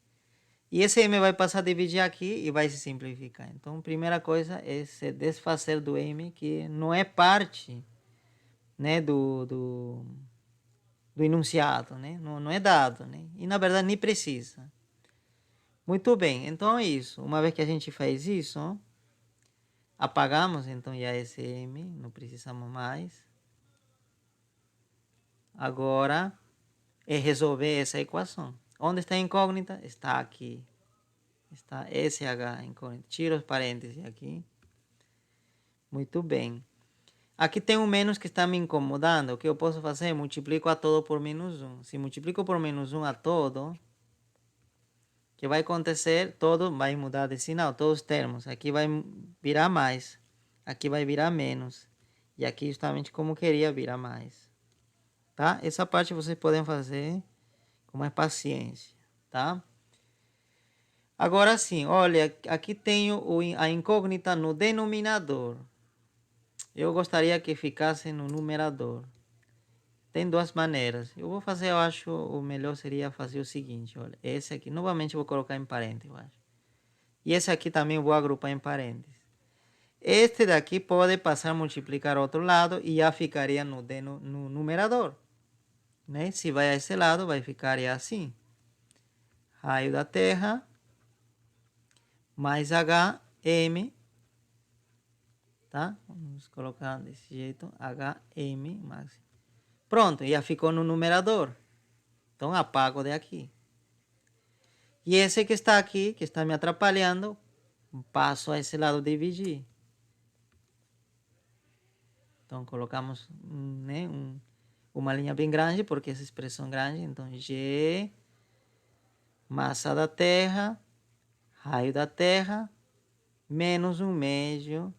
E esse M vai passar a dividir aqui e vai se simplificar. Então, a primeira coisa é se desfazer do M, que não é parte, né, do do enunciado, né? Não é dado, né? E na verdade nem precisa. Muito bem, então é isso. Uma vez que a gente faz isso, apagamos então já esse M, não precisamos mais. Agora é resolver essa equação. Onde está a incógnita? Está aqui. Está SH incógnita. Tira os parênteses aqui. Muito bem. Aqui tem um menos que está me incomodando. O que eu posso fazer? Multiplico a todo por menos 1. Se multiplico por menos 1 a todo, o que vai acontecer? Todo vai mudar de sinal, todos os termos. Aqui vai virar mais. Aqui vai virar menos. E aqui justamente como queria virar mais. Tá? Essa parte vocês podem fazer com mais paciência, tá? Agora sim, olha, aqui tenho a incógnita no denominador. Eu gostaria que ficasse no numerador. Tem duas maneiras. Eu vou fazer, eu acho, o melhor seria fazer o seguinte, olha. Esse aqui, novamente eu vou colocar em parênteses, eu acho. E esse aqui também eu vou agrupar em parênteses. Este daqui pode passar a multiplicar ao outro lado e já ficaria no numerador. Né? Se vai a esse lado, vai ficar assim. Raio da Terra mais HM, tá? Vamos colocar desse jeito, HM máximo. Pronto, já ficou no numerador. Então apago de aqui. E esse que está aqui, que está me atrapalhando, passo a esse lado dividir. Então colocamos, né, uma linha bem grande, porque essa expressão grande. Então G, massa da Terra, raio da Terra, menos 1/2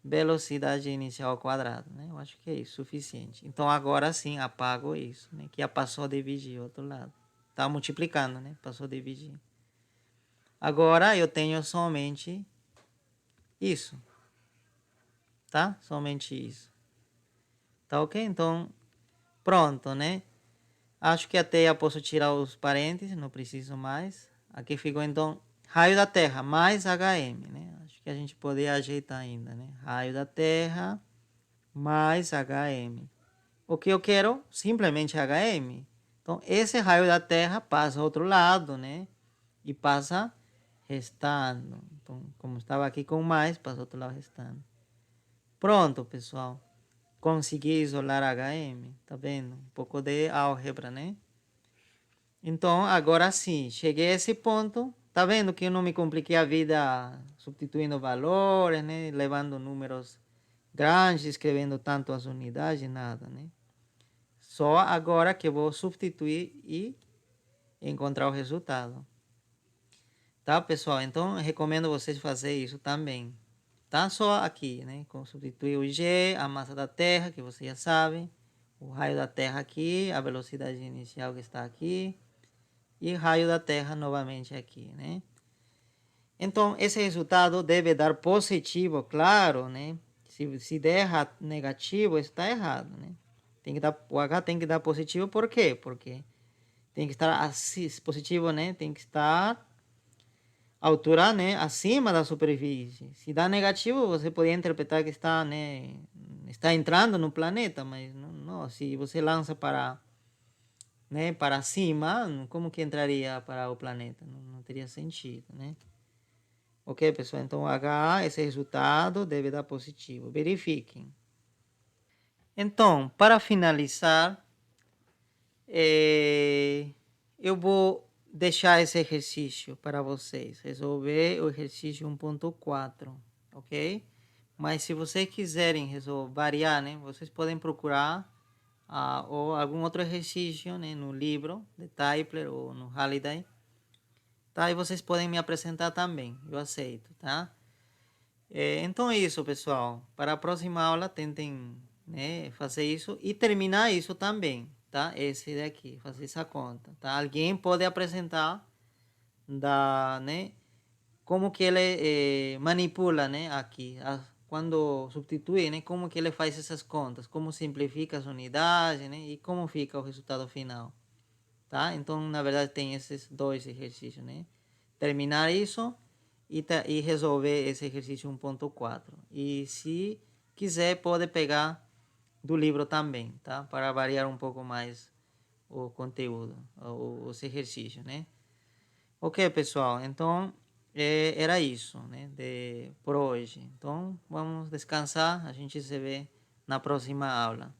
velocidade inicial ao quadrado, né? Eu acho que é isso, suficiente. Então agora sim apago isso, né? Que já passou a dividir o outro lado. Tá multiplicando, né? Passou a dividir. Agora eu tenho somente isso, tá? Somente isso. Tá ok? Então, pronto, né? Acho que até já posso tirar os parênteses, não preciso mais. Aqui ficou então raio da Terra mais HM, né? Acho que a gente poderia ajeitar ainda, né? Raio da Terra mais HM. O que eu quero? Simplesmente HM. Então, esse raio da Terra passa ao outro lado, né? E passa restando. Então, como estava aqui com mais, passa ao outro lado restando. Pronto, pessoal. Consegui isolar HM. Tá vendo? Um pouco de álgebra, né? Então, agora sim, cheguei a esse ponto. Tá vendo que eu não me compliquei a vida substituindo valores, né? Levando números grandes, escrevendo tanto as unidades, nada, né? Só agora que eu vou substituir e encontrar o resultado. Tá, pessoal? Então, recomendo vocês fazer isso também. Tá? Só aqui, né? Substituir o G, a massa da Terra, que vocês já sabem. O raio da Terra aqui, a velocidade inicial que está aqui. E raio da Terra novamente aqui, né? Então, esse resultado deve dar positivo, claro, né? Se der negativo, está errado, né? Tem que dar, o H tem que dar positivo, por quê? Porque tem que estar assim, positivo, né? Tem que estar a altura, né, acima da superfície. Se dá negativo, você poderia interpretar que está, né, está entrando no planeta, mas não, se você lança para, né, para cima, como que entraria para o planeta? Não teria sentido, né? Ok, pessoal? Então, H, esse resultado deve dar positivo. Verifiquem. Então, para finalizar, eu vou deixar esse exercício para vocês. Resolver o exercício 1.4, ok? Mas se vocês quiserem variar, né? Vocês podem procurar ou algum outro exercício, né? No livro de Typler ou no Halliday. Tá? E vocês podem me apresentar também. Eu aceito, tá? Então é isso, pessoal. Para a próxima aula, tentem, né, fazer isso e terminar isso também, tá? Esse daqui, fazer essa conta, tá? Alguém pode apresentar né, como que ele manipula, né, aqui, quando substitui, né, como que ele faz essas contas, como simplifica as unidades, né, e como fica o resultado final, tá? Então, na verdade, tem esses dois exercícios, né? Terminar isso e resolver esse exercício 1.4. E se quiser, pode pegar do livro também, tá? Para variar um pouco mais o conteúdo, os exercícios, né? Ok, pessoal, então era isso, né, por hoje. Então vamos descansar, a gente se vê na próxima aula.